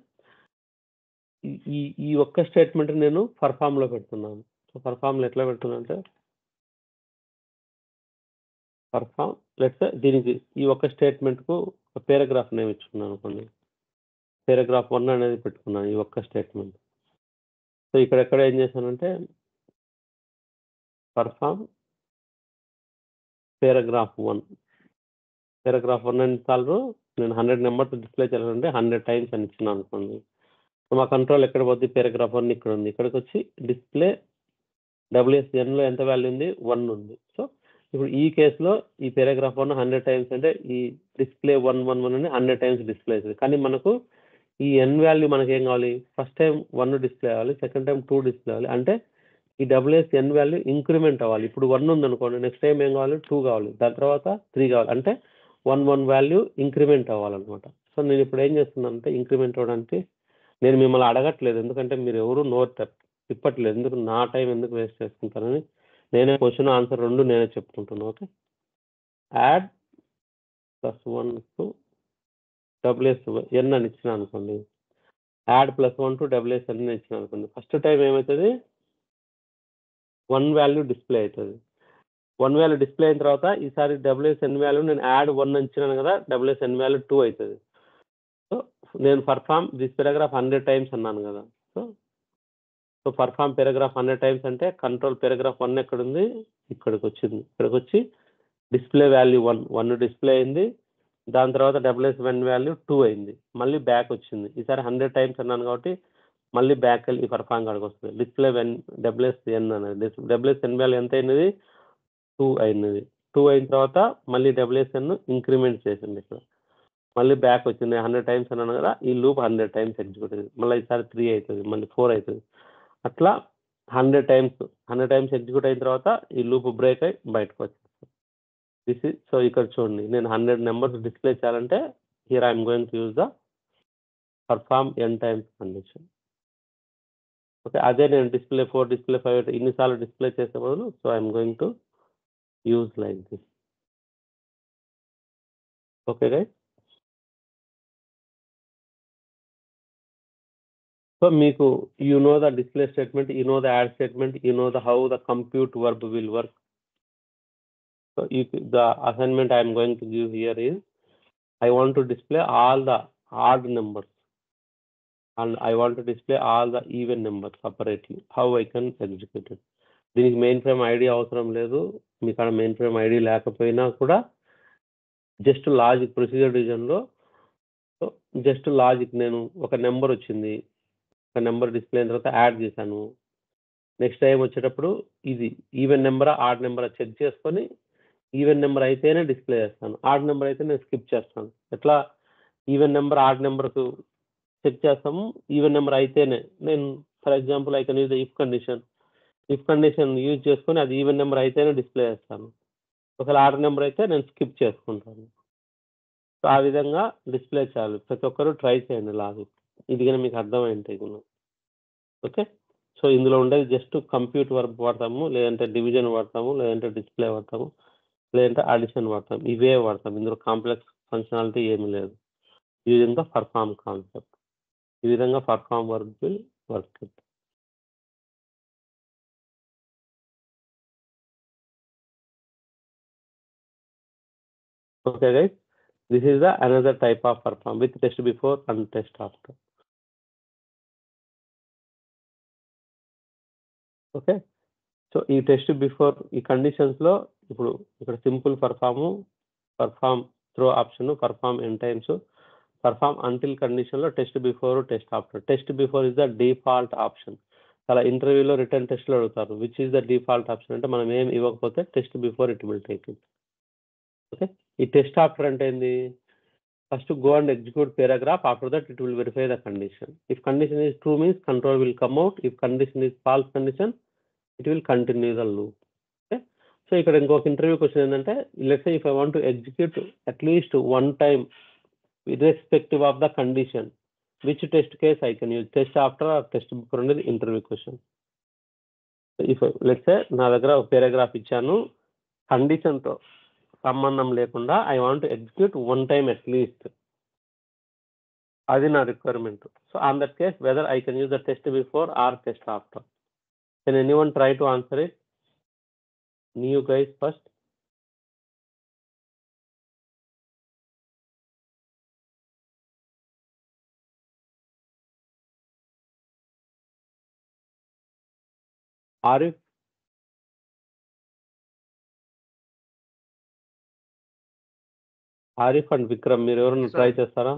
ఈ ఒక్క స్టేట్మెంట్ నేను పర్ఫామ్లో పెడుతున్నాను. సో పర్ఫామ్లో ఎట్లా పెడుతున్నా అంటే, పర్ఫామ్ లెట్స్ దీనికి ఈ ఒక్క స్టేట్మెంట్కు ఒక పారాగ్రాఫ్ నేమ్ ఇచ్చుకున్నాను అనుకోండి. పారాగ్రాఫ్ 1 అనేది పెట్టుకున్నాను ఈ ఒక్క స్టేట్మెంట్. సో ఇక్కడెక్కడ ఏం చేశానంటే పర్ఫామ్ పారాగ్రాఫ్ 1 ఎన్నిసార్లు నేను 100 నెంబర్స్ డిస్ప్లే చేయాలంటే 100 టైమ్స్ అని ఇచ్చినాను అనుకోండి. సో మా కంట్రోల్ ఎక్కడ పోద్ది, పారాగ్రాఫ్ 1 ఇక్కడ ఉంది. ఇక్కడికి వచ్చి డిస్ప్లే WSNలో ఎంత వాల్యూ ఉంది, 1 ఉంది. సో ఇప్పుడు ఈ కేసులో ఈ పారాగ్రాఫ్ 1 100 టైమ్స్ అంటే ఈ డిస్ప్లే 111 అని 100 టైమ్స్ డిస్ప్లే అవుతుంది. కానీ మనకు ఈ ఎన్ వాల్యూ మనకి ఏం కావాలి, ఫస్ట్ టైం 1 డిస్ప్లే అవ్వాలి, సెకండ్ టైం 2 డిస్ప్లే అవ్వాలి. అంటే ఈ WSN వాల్యూ ఇంక్రిమెంట్ అవ్వాలి. ఇప్పుడు 1 ఉంది అనుకోండి, నెక్స్ట్ టైం ఏం కావాలి, 2 కావాలి, దాని తర్వాత 3 కావాలి. అంటే 1 వాల్యూ ఇంక్రిమెంట్ అవ్వాలన్నమాట. సో నేను ఇప్పుడు ఏం చేస్తున్నాను అంటే, ఇంక్రిమెంట్ అవ్వడానికి నేను మిమ్మల్ని అడగట్లేదు, ఎందుకంటే మీరు ఎవరు నోట్ తిప్పట్లేదు, ఎందుకు నా టైం ఎందుకు వేస్ట్ చేసుకుంటారని నేనే క్వశ్చన్ ఆన్సర్ రెండు నేనే చెప్పుకుంటున్నాను. ఓకే, యాడ్ +1 to WSN అని ఇచ్చిన అనుకోండి, యాడ్ +1 to WSN అని ఇచ్చిన అనుకోండి, ఫస్ట్ టైం ఏమవుతుంది, 1 వాల్యూ డిస్ప్లే అవుతుంది. 1 వాల్యూ డిస్ప్లే అయిన తర్వాత ఈసారి WSN వాల్యూ నేను యాడ్ 1 అని ఇచ్చినాను కదా, WSN వాల్యూ 2 అవుతుంది. సో నేను పర్ఫామ్ దిస్ పారాగ్రాఫ్ 100 టైమ్స్ అన్నాను కదా. సో పర్ఫామ్ పారాగ్రాఫ్ 100 టైమ్స్ అంటే కంట్రోల్ పారాగ్రాఫ్ 1 ఎక్కడుంది, ఇక్కడికి వచ్చింది. ఇక్కడికి వచ్చి డిస్ప్లే వాల్యూ 1 డిస్ప్లే అయింది, దాని తర్వాత WSN వాల్యూ 2 అయింది, మళ్ళీ బ్యాక్ వచ్చింది. ఈసారి 100 టైమ్స్ అన్నాను కాబట్టి మళ్ళీ బ్యాక్ వెళ్ళి పర్ఫామ్ కాడికి వస్తుంది. డిస్ప్లే WSN అనేది WSN వాల్యూ ఎంత అయినది, 2 అయినది. 2 అయిన తర్వాత మళ్ళీ WSN ఇంక్రిమెంట్ చేసింది, ఇక్కడ మళ్ళీ బ్యాక్ వచ్చింది. 100 టైమ్స్ అన్నాను కదా, ఈ లూప్ 100 టైమ్స్ ఎగ్జిక్యూట్ అయింది. మళ్ళీ ఈసారి 3 అవుతుంది, మళ్ళీ 4 అవుతుంది. అట్లా 100 టైమ్స్ ఎగ్జిక్యూట్ అయిన తర్వాత ఈ లూప్ బ్రేక్ అయి బయటకు వచ్చేస్తుంది. సో ఇక్కడ చూడండి, నేను 100 నెంబర్స్ డిస్ప్లే చేయాలంటే here I'm going to use the perform n times condition. Okay, అదే నేను డిస్ప్లే 4 డిస్ప్లే 5 ఇన్నిసార్లు డిస్ప్లే చేసే బదులు, so I'm going to use like this. Okay guys, so మీకు you know the display statement, you know the add statement, you know the how the compute verb will work. So the assignment I am going to give here is, I want to display all the odd numbers. and I want to display all the even numbers separately. How I can execute it? దీనికి main frame ID అవసరం లేదు. మీకు అక్కడ main frame ID లేకపోయినా కూడా just logic procedure డివిజన్లో just logic నేను ఒక నెంబర్ వచ్చింది, ఒక నెంబర్ డిస్ప్లే అయిన తర్వాత యాడ్ చేశాను. నెక్స్ట్ టైం వచ్చేటప్పుడు ఇది ఈవెన్ నెంబరా ఆడ్ నెంబరా చెక్ చేసుకొని ఈవెన్ నెంబర్ అయితేనే డిస్ప్లే చేస్తాను, ఆడ్ నెంబర్ అయితే నేను స్కిప్ చేస్తాను. ఎట్లా ఈవెన్ నెంబర్ ఆడ్ నెంబర్కు చెక్ చేస్తాము, ఈవెన్ నెంబర్ అయితేనే. నేను for example I can use the if condition use చేసుకొని అది ఈవెన్ నెంబర్ అయితేనే డిస్ప్లే చేస్తాను. ఒకవేళ ఆడ్ నెంబర్ అయితే నేను స్కిప్ చేసుకుంటాను. సో ఆ విధంగా డిస్ప్లే చేయాలి. ప్రతి ఒక్కరూ ట్రై చేయండి లాజిక్. ఇది కానీ మీకు అర్థమైంటే ఓకే. సో ఇందులో ఉండేది జస్ట్ కంప్యూట్ వర్క్ వాడతాము, లేదంటే డివిజన్ వాడతాము, లేదంటే డిస్ప్లే వాడతాము, లేదంటే అడిషన్ వాడతాము. ఇవే వాడతాము. ఇందులో కాంప్లెక్స్ ఫంక్షనాలిటీ ఏమీ లేదు. Using the perform concept. ఈ విధంగా perform work will work. Okay guys, this is the another type of perform with test before and test after. Okay, so ఈ టెస్ట్ బిఫోర్ ఈ కండిషన్స్ లో ఇప్పుడు ఇక్కడ simple perform through option, perform N times, perform until condition లో test before test after. Test before is the default option. అలా ఇంటర్వ్యూలో written test లో అడుగుతారు which is the default option అంటే మనం ఏం ఇవ్వకపోతే test before it will take it. Okay, ఈ టెస్ట్ ఆఫ్టర్ అంటే ఏంది? First go and execute paragraph, after that it will verify the condition. If condition is true means control will come out, if condition is false condition it will continue the loop. Okay, so ఇక్కడ ఇంకొక interview question ఏంటంటే let's say if I want to execute at least one time irrespective of the condition, which test case I can use, test after or test before అనేది interview question. if let's say నా దగ్గర ఒక paragraph ఇచ్చాను, condition తో సంబంధం లేకుండా I want execute one time at least, అది నా requirement. So on that case whether I can use the test before or test after. Can anyone try to answer it? New guys first. Arif, Arif and Vikram మీరు ఎవరైనా ట్రై చేస్తారా?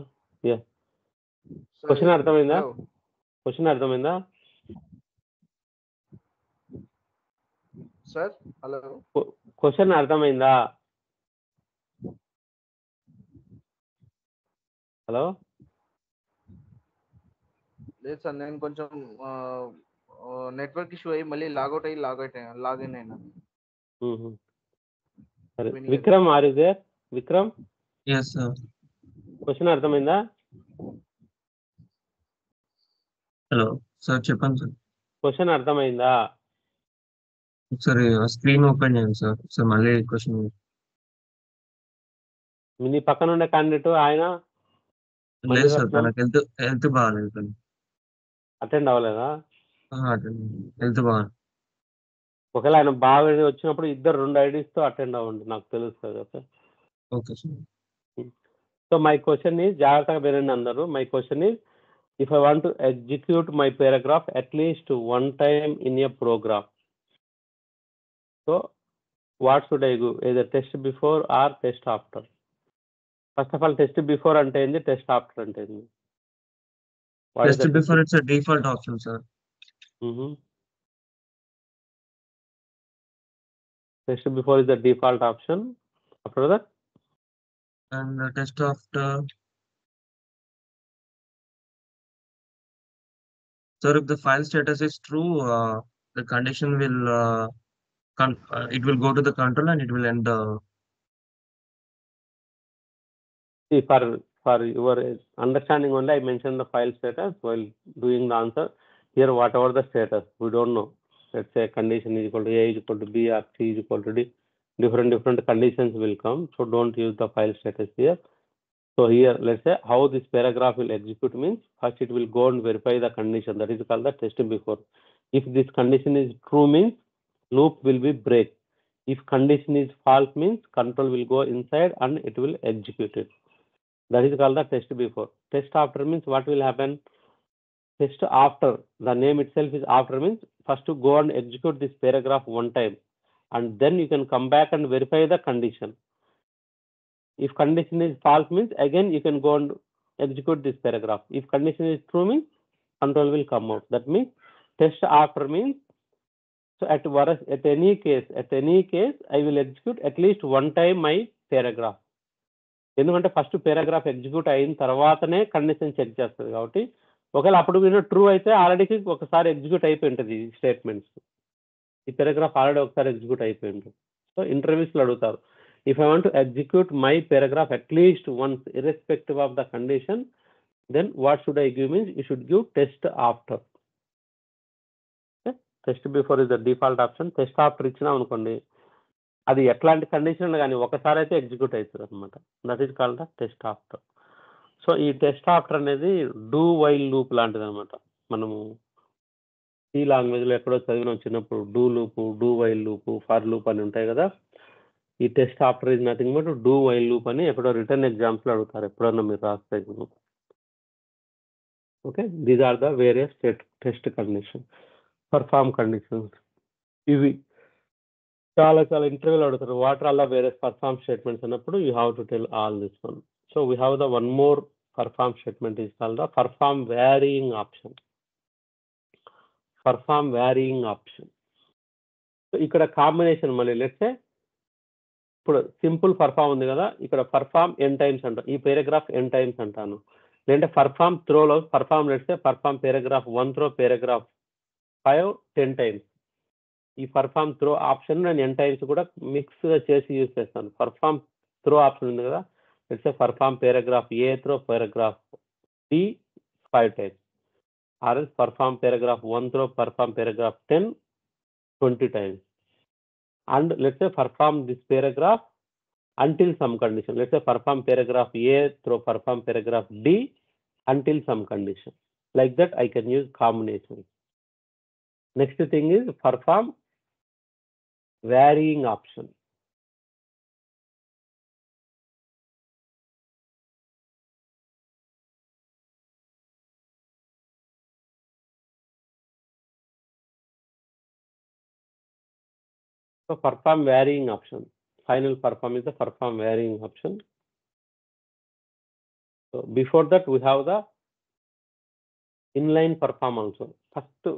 Question అర్థమైందా? Question అర్థమైందా sir? Hello, question అర్థమైందా? Hello, లేదు sir, నేను కొంచెం నెట్వర్క్ ఇష్యూ అయ్యి మళ్ళీ లాగౌట్ లాగిన్ అయినా. సరే Vikram, are you there? Vikram, yes sir. Question అర్థమైందా? హలో సార్, చెప్పండి సార్. క్వశ్చన్ అర్థమైందా? ఒకసారి స్క్రీన్ ఓపెన్ చేయండి సార్. సార్ మళ్ళీ క్వశ్చన్. నీ పక్కన ఉండే క్యాండిడేట్ ఆయన లేదు సార్, తనకు హెల్త్ బాగాలేదు. అటెండ్ అవ్వలేదా? హెల్త్ బాగాలేదు. ఒకవేళ ఆయన బాగా వచ్చినప్పుడు ఇద్దరు 2 IDs తో అటెండ్ అవ్వండి, నాకు తెలుస్తుంది. Okay, okay sir. So my question is, జాగ్రత్తగా వినండి అందరూ. My question is, if I want to execute my paragraph at least one time in a program, so what should I do? Either test before or test after. First of all test before అంటే ఏంది, test after అంటే ఏంది? Test before it's a default option sir. Test before is the default option. After that, and test after. Sir, if the file status is true, the condition will it will go to the control and it will end the. see, for your understanding only, I mentioned the file status while doing the answer. Here, whatever the status, we don't know. Let's say condition is equal to A is equal to B or C is equal to D. Different conditions will come. So don't use the file status here. So here, let's say how this paragraph will execute means, first it will go and verify the condition. That is called the test before. If this condition is true means loop will be break. If condition is false means control will go inside and it will execute it. That is called the test before. Test after means what will happen? test after, the name itself is after means first to go and execute this paragraph one time, and then you can come back and verify the condition. If condition is false means again you can go and execute this paragraph. If condition is true means control will come out. That means test after means, so at any case I will execute at least one time my paragraph. ఎందుకంటే first paragraph execute అయిన తర్వాతనే condition check చేస్తుంది కాబట్టి ఒకవేళ అప్పుడు మీరు true అయితే already ఒకసారి ఎగ్జిక్యూట్ అయిపోయి ఉంటుంది ఈ స్టేట్మెంట్స్. ఈ పారాగ్రాఫ్ ఆల్రెడీ ఒకసారి ఎగ్జిక్యూట్ అయిపోయి ఉంటుంది. సో ఇంటర్వ్యూస్లో అడుగుతారు, if I want to execute my paragraph at least once irrespective of the condition, then what should I give means you should give test after. Okay? Test before is the default option. Test after ఇచ్చినా అనుకోండి అది ఎట్లాంటి condition కానీ ఒకసారి అయితే execute అవుతుంది అనమాట. That is called the test after. So ఈ టెస్ట్ ఆఫ్టర్ అనేది డూ వైల్ లూప్ లాంటిది అనమాట. మనము సి లాంగ్వేజ్లో ఎక్కడో చదివినాం చిన్నప్పుడు, do loop, do while loop, for loop అని ఉంటాయి కదా. ఈ test after is nothing but do while loop అని ఎక్కడో రిటర్న్ ఎగ్జామ్స్లో అడుగుతారు, ఎప్పుడన్నా మీరు రాస్తే. Okay, these are the various test condition, perform conditions. ఇవి చాలా ఇంటర్వ్యూలు అడుగుతారు, what are the various perform statements అన్నప్పుడు you have to tell all this one. So we have the one more perform statement is called the perform varying option. Perform varying option. So ఇక్కడ combination మళ్ళీ let's say ఇప్పుడు simple perform ఉంది కదా, ఇక్కడ perform N times అంటాను, ఈ paragraph ఎన్ times అంటాను. లేదంటే పర్ఫామ్ త్రోలో perform let's say perform paragraph 1 through paragraph 5 10 times. ఈ పర్ఫామ్ త్రో ఆప్షన్ నేను ఎన్ టైమ్స్ కూడా మిక్స్గా చేసి యూజ్ చేస్తాను. పర్ఫామ్ త్రో ఆప్షన్ ఉంది కదా, let's say perform paragraph A through paragraph B 5 times, or else perform paragraph 1 through perform paragraph 10 20 times. And let's say perform this paragraph until some condition. Let's say perform paragraph A through perform paragraph D until some condition. Like that I can use combination. Next thing is perform varying option. So perform varying option. Final perform is the perform varying option. So before that we have the inline perform also. First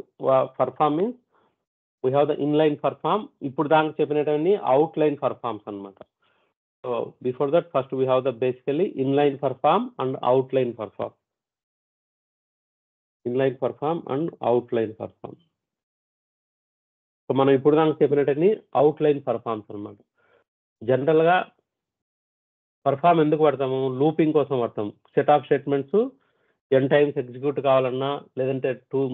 perform means we have the inline perform. ఇప్పుడు దానికి చెప్పినటువంటి outline performs అన్నమాట. So before that first we have the basically inline perform and outline perform. Inline perform and outline perform. So మనం ఇప్పుడు దానికి చెప్పినట్టని outline performs అనమాట. జనరల్గా perform ఎందుకు పడతాము, లూపింగ్ కోసం పడతాం. Set of statements N times execute కావాలన్నా లేదంటే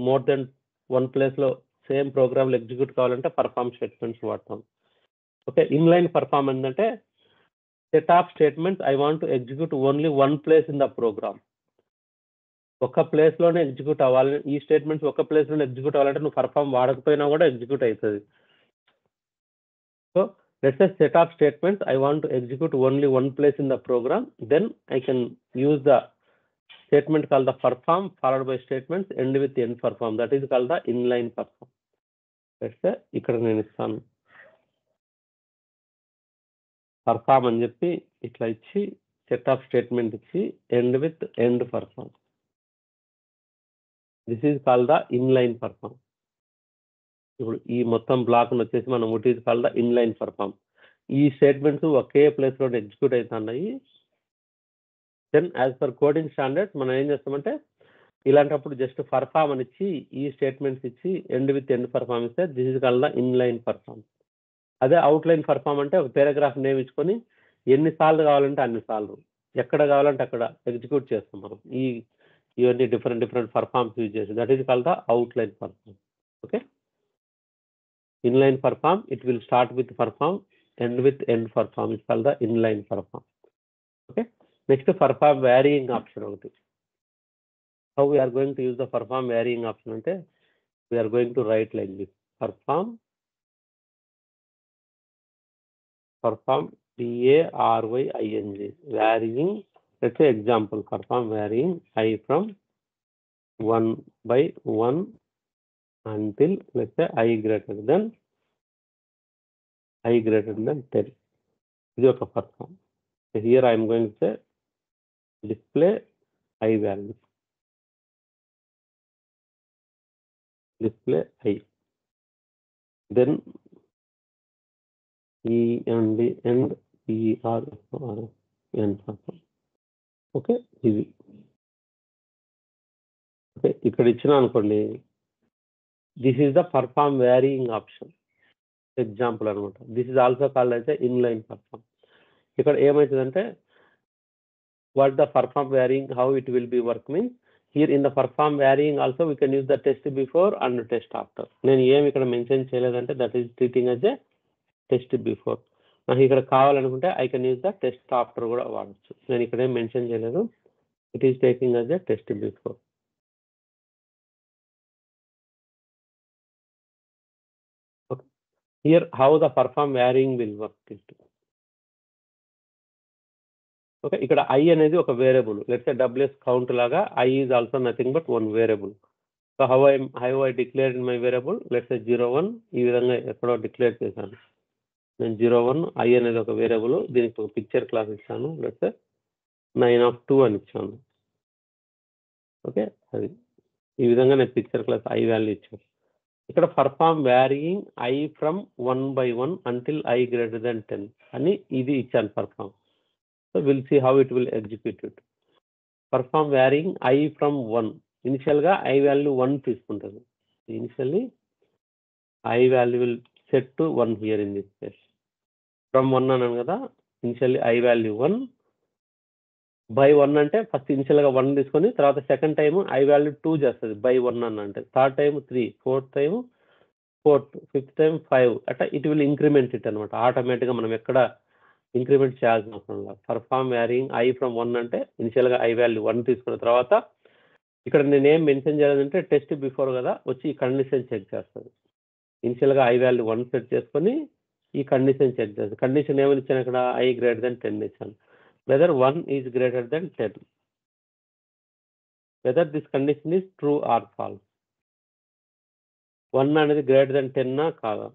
మోర్ దెన్ 1 ప్లేస్లో సేమ్ ప్రోగ్రామ్లో ఎగ్జిక్యూట్ కావాలంటే పర్ఫామ్ స్టేట్మెంట్స్ వాడతాం. ఓకే, ఇన్లైన్ పర్ఫామ్ ఏంటంటే set of statements I want to execute only 1 place in the program. ఒక ప్లేస్లోనే ఎగ్జిక్యూట్ అవ్వాలి, ఈ స్టేట్మెంట్స్ ఒక ప్లేస్లోనే ఎగ్జిక్యూట్ అవ్వాలంటే నువ్వు పర్ఫామ్ వాడకపోయినా కూడా ఎగ్జిక్యూట్ అవుతుంది. So let's say set of statements I want to execute only 1 place in the program, then I can use the statement call the perform followed by statements end with end perform. That is call the inline perform. Let's say ఇక్కడ నేను ఇస్తాను perform అని చెప్పి ఇట్లా ఇచ్చి set of statement ఇచ్చి end with end perform. This is call the inline perform. ఇప్పుడు ఈ మొత్తం బ్లాక్ వచ్చేసి మనం it is call the inline perform. ఈ స్టేట్మెంట్స్ ఒకే ప్లేస్లో ఎగ్జిక్యూట్ అవుతున్నాయి. Then as per coding standards మనం ఏం చేస్తామంటే ఇలాంటప్పుడు జస్ట్ పర్ఫామ్ అని ఇచ్చి ఈ స్టేట్మెంట్స్ ఇచ్చి ఎండ్ విత్ ఎండ్ పర్ఫామ్ ఇస్తే this is call the inline perform. అదే అవుట్లైన్ పర్ఫామ్ అంటే ఒక పారాగ్రాఫ్ నేమ్ ఇచ్చుకొని ఎన్నిసార్లు కావాలంటే అన్నిసార్లు ఎక్కడ కావాలంటే అక్కడ ఎగ్జిక్యూట్ చేస్తాం మనం. ఇవన్నీ డిఫరెంట్ పర్ఫామ్స్ యూజ్ చేసి that is called the outline perform. Okay, inline perform it will start with perform end with end perform is called the inline perform. Okay, next perform varying option ఒకటి. How we're going to use the perform varying option అంటే we're going to write like this perform VARYING varying. Let's say example perform varying I from 1/1 until let's say I greater than 10. ఇది ఒక perform. Here I am going to say display I value. Display I. Then E and the end E R N. Okay ఇది okay ఇక్కడ ఇచ్చిన అనుకోండి this is the perform varying option example అనమాట. This is also called అయితే inline perform. ఇక్కడ ఏమవుతుందంటే what the perform varying how it will be work means here in the perform varying also we can use the test before and test after. నేను ఏమి ఇక్కడ mention చేయలేదంటే that is treating as a test before. నాకు ఇక్కడ కావాలనుకుంటే I can use the test after కూడా వాడచ్చు. నేను ఇక్కడ ఏం మెన్షన్ చేయలేదు. It is taking as a test before. Here how the perform varying will work it. Okay, ఇక్కడ I అనేది ఒక variable. Let's say WS count లాగా I is also nothing but one variable. So how I declared in my variable, let's say 01 ఈ విధంగా ఎక్కడో declare చేశాను. నేను 01 I అనేది ఒక వేరియబుల్, దీనికి ఒక పిక్చర్ క్లాస్ ఇచ్చాను. లెట్స్ సే 9/2 అని ఇచ్చాను. ఓకే, అది ఈ విధంగా నేను పిక్చర్ క్లాస్ I వాల్యూ ఇచ్చాను. ఇక్కడ perform varying I from 1/1 until I greater than 10 అని ఇది ఇచ్చాను perform. So will see how it will execute it. Perform varying I from 1. ఇనిషియల్గా I వాల్యూ 1 తీసుకుంటుంది. Initially I value will set to 1 here in this case. From 1 అన్నాను కదా, initially I value 1 by 1 అంటే first ఇనిషియల్గా 1 తీసుకొని తర్వాత second time I value 2 చేస్తుంది by 1 అన్న అంటే, third time 3, fourth time 4, fifth time 5 అట్లా ఇట్ విల్ ఇంక్రిమెంట్ ఇట్ అనమాట. ఆటోమేటిక్గా మనం ఎక్కడ ఇంక్రిమెంట్ చేయాల్సిన అవసరం లేదు. పర్ఫామ్ వ్యారీయింగ్ I ఫ్రమ్ 1 అంటే ఇనిషియల్గా I వాల్యూ 1 తీసుకున్న తర్వాత ఇక్కడ నేను ఏం మెన్షన్ చేయాలంటే టెస్ట్ బిఫోర్ కదా, వచ్చి ఈ కండిషన్ చెక్ చేస్తుంది. ఇనిషియల్గా I వాల్యూ 1 సెట్ చేసుకొని ఈ కండిషన్ చెక్ చేస్తుంది. కండిషన్ ఏమని ఇచ్చాను ఇక్కడ I గ్రేటర్ దెన్ 10 ఇచ్చాను. whether 1 is greater than 10, whether this condition is true or false. 1 అనేది greater than 10 నా కాదా?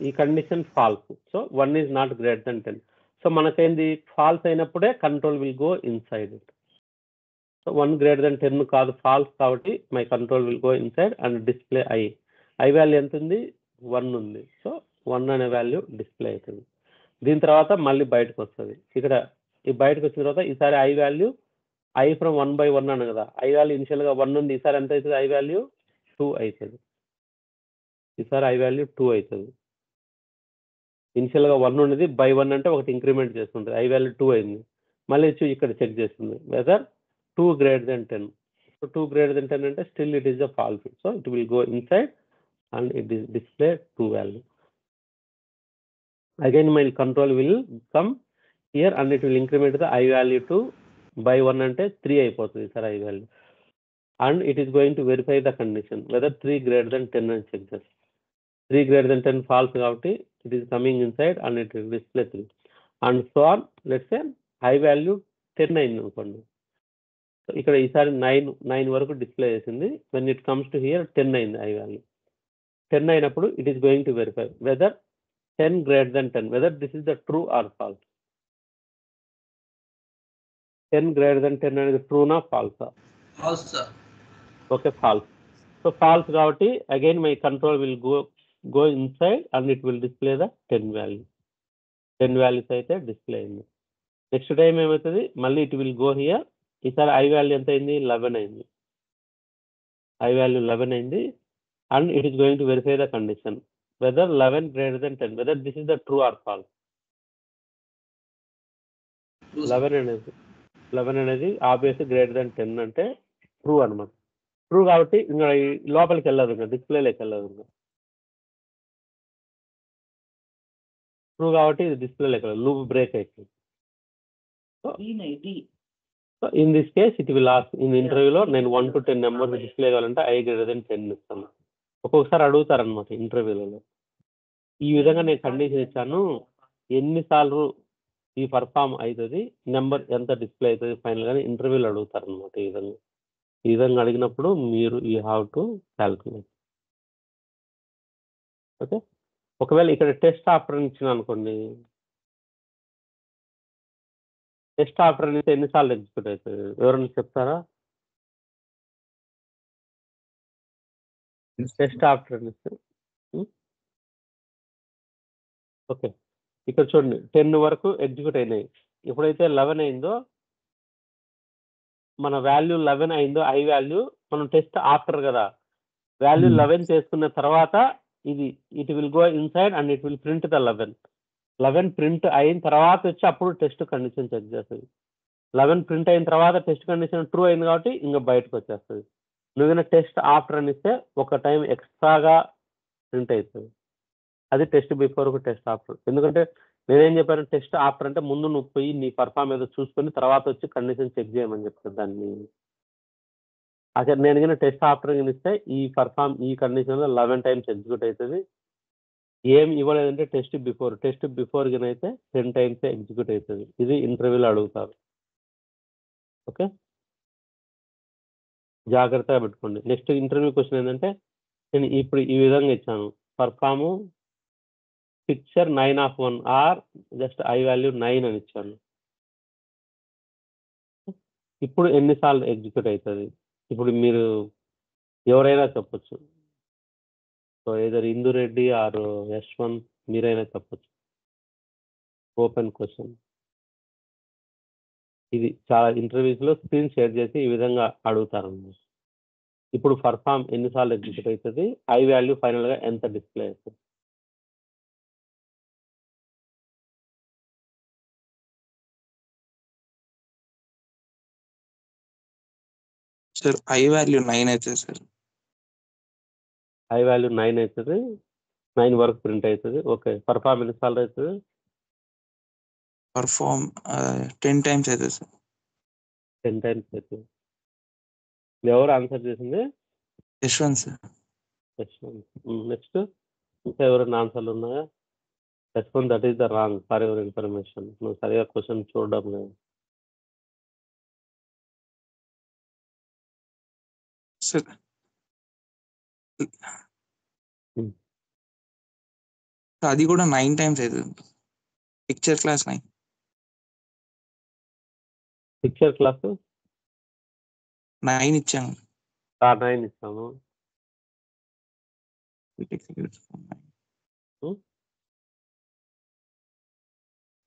ఈ condition false. So 1 is not greater than 10. So మనకేంది ఫాల్స్ అయినప్పుడే control will go inside it. So 1 greater than 10 కాదు, false కాబట్టి my control will go inside and display I value ఎంత ఉంది? 1 ఉంది. సో 1 అనే వాల్యూ డిస్ప్లే అవుతుంది. దీని తర్వాత మళ్ళీ బయటకు వస్తుంది. ఇక్కడ ఈ బయటకు వచ్చిన తర్వాత ఈసారి I వాల్యూ I ఫ్రమ్ 1/1 అన్న కదా, I వాల్యూ ఇనిషియల్గా 1 ఉంది, ఈసారి ఎంత అవుతుంది? I వాల్యూ 2 అవుతుంది. ఈసారి I వాల్యూ 2 అవుతుంది. ఇనిషియల్గా 1 ఉన్నది బై 1 అంటే ఒకటి ఇంక్రిమెంట్ చేస్తుంది, I వాల్యూ 2 అయింది. మళ్ళీ వచ్చి ఇక్కడ చెక్ చేస్తుంది whether 2 greater than 10. So 2 greater than 10 అంటే still it is a false. So it will go inside and it is display 2 value. Again my control will come here and it will increment the I value to by 1 ante 3 అయిపోతుంది sir I value, and it is going to verify the condition whether 3 greater than 10 and check this. 3 greater than 10 false కాబట్టి it is coming inside and it will display 3 and so on. Let's say I value 10 అయింది అనుకోండి, so ఇక్కడ ఈసారి 9 వరకు display చేసింది. when it comes to here 10 అయింది I value. 10 అయినప్పుడు it is going to verify whether 10 greater than 10, whether this is the true or false. 10 greater than 10 అనేది true నా false? False sir. Okay, false. So false కాబట్టి again my control will go inside and it will display the 10 value. 10 values అయితే display అయింది. Next time ఏమవుతుంది? మళ్ళీ it will go here. ఈసారి I value ఎంత అయింది? 11 అయింది. I వాల్యూ 11 అయింది and it is going to verify the condition whether 11 greater than 10, whether this is the true or false. 11 అనేది ఆబ్వియస్ గ్రేటర్ దెన్ 10 అంటే true అనమాట. ట్రూ కాబట్టి ఇంకా లోపలికి వెళ్ళదు, ఇంకా డిస్ప్లేలోకి వెళ్ళదు. ఇంకా ట్రూ కాబట్టి ఇది డిస్ప్లేలోకి వెళ్ళదు, లూప్ బ్రేక్ అవుతుంది. So in this case it will ask in ఇంటర్వ్యూలో నేను 1 to 10 నెంబర్స్ డిస్ప్లే కావాలంటే I greater than 10 ఇస్తాను. ఒక్కొక్కసారి అడుగుతారనమాట ఇంటర్వ్యూలలో. ఈ విధంగా నేను కండిషన్ ఇచ్చాను, ఎన్నిసార్లు ఈ పర్ఫామ్ అవుతుంది, నెంబర్ ఎంత డిస్ప్లే అవుతుంది ఫైనల్ గానీ ఇంటర్వ్యూలో అడుగుతారు అనమాట. ఈ విధంగా అడిగినప్పుడు మీరు you have to calculate. Okay, ఒకవేళ ఇక్కడ టెస్ట్ ఆఫ్టర్ ఇచ్చిన అనుకోండి, టెస్ట్ ఆఫ్టర్ ఇస్తే ఎన్నిసార్లు ఎగ్జిక్యూట్ అవుతుంది ఎవరైనా చెప్తారా? టెస్ట్ ఆఫ్టర్ ఇస్తే ఓకే, ఇక్కడ చూడండి 10 వరకు ఎగ్జిక్యూట్ అయినాయి. ఎప్పుడైతే 11 అయిందో, మన వాల్యూ 11 అయిందో ఐ వాల్యూ, మనం టెస్ట్ ఆఫ్టర్ కదా, వాల్యూ 11 చేసుకున్న తర్వాత it will go inside and it will print the 11 print అయిన తర్వాత వచ్చి అప్పుడు టెస్ట్ కండిషన్ చెక్ చేస్తుంది. 11 ప్రింట్ అయిన తర్వాత టెస్ట్ కండిషన్ ట్రూ అయింది కాబట్టి ఇంకా బయటకు వచ్చేస్తుంది. నువ్వు టెస్ట్ ఆఫ్టర్ అని ఇస్తే ఒక టైం ఎక్స్ట్రాగా ప్రింట్ అవుతుంది. అది టెస్ట్ బిఫోర్ టెస్ట్ ఆఫ్టర్. ఎందుకంటే నేనేం చెప్పాను, టెస్ట్ ఆఫ్టర్ అంటే ముందు నువ్వు పోయి నీ పర్ఫామ్ ఏదో చూసుకొని తర్వాత వచ్చి కండిషన్ చెక్ చేయమని చెప్తాను దాన్ని. అసలు నేను టెస్ట్ ఆఫ్టర్ ఇస్తే ఈ కండిషన్లో 11 టైమ్స్ ఎగ్జిక్యూట్ అవుతుంది. ఏం ఇవ్వలేదంటే టెస్ట్ బిఫోర్ అయితే 10 టైమ్స్ ఎగ్జిక్యూట్ అవుతుంది. ఇది ఇంటర్వ్యూలో అడుగుతారు. ఓకే, జాగ్రత్తగా పెట్టుకోండి. నెక్స్ట్ ఇంటర్వ్యూ క్వశ్చన్ ఏంటంటే, నేను ఇప్పుడు ఈ విధంగా ఇచ్చాను, perform picture 9/1 or just I value 9 అని ఇచ్చాను. ఇప్పుడు ఎన్నిసార్లు ఎగ్జిక్యూట్ అవుతుంది? ఇప్పుడు మీరు ఎవరైనా చెప్పొచ్చు. సో ఏదర్ ఇందురెడ్డి ఆర్ యశ్వంత్, మీరైనా చెప్పొచ్చు. Open question. ఇది చాలా ఇంటర్వ్యూస్లో స్క్రీన్ షేర్ చేసి ఈ విధంగా అడుగుతారన్నమాట. ఇప్పుడు పర్ఫామ్ ఎన్నిసార్లు ఎగ్జిక్యూట్ అవుతుంది, ఐ వాల్యూ ఫైనల్గా ఎంత డిస్ప్లే అవుతుంది? సార్ ఐ వాల్యూ 9 అవుతుంది సార్. ఐ వాల్యూ 9 అవుతుంది, 9 వరకు ప్రింట్ అవుతుంది. ఓకే, పర్ఫామ్ ఎన్నిసార్లు అవుతుంది? పర్ఫామ్ 10 టైమ్స్ అవుతుంది సార్. 10 టైమ్స్ అవుతుంది. ఎవరు ఆన్సర్ చేసింది? యశ్వంత్ సార్. నెక్స్ట్ ఇంకా ఎవరైనా ఆన్సర్లు ఉన్నాయా? Yashwant, that is the wrong for your information. నువ్వు సరిగా క్వశ్చన్ చూడడం లేదు. సార్ అది కూడా 9 టైమ్స్ అవుతుంది. Picture class 9. పిక్చర్ క్లాస్ 9 ఇచ్చాను. 9 ఇస్తాను.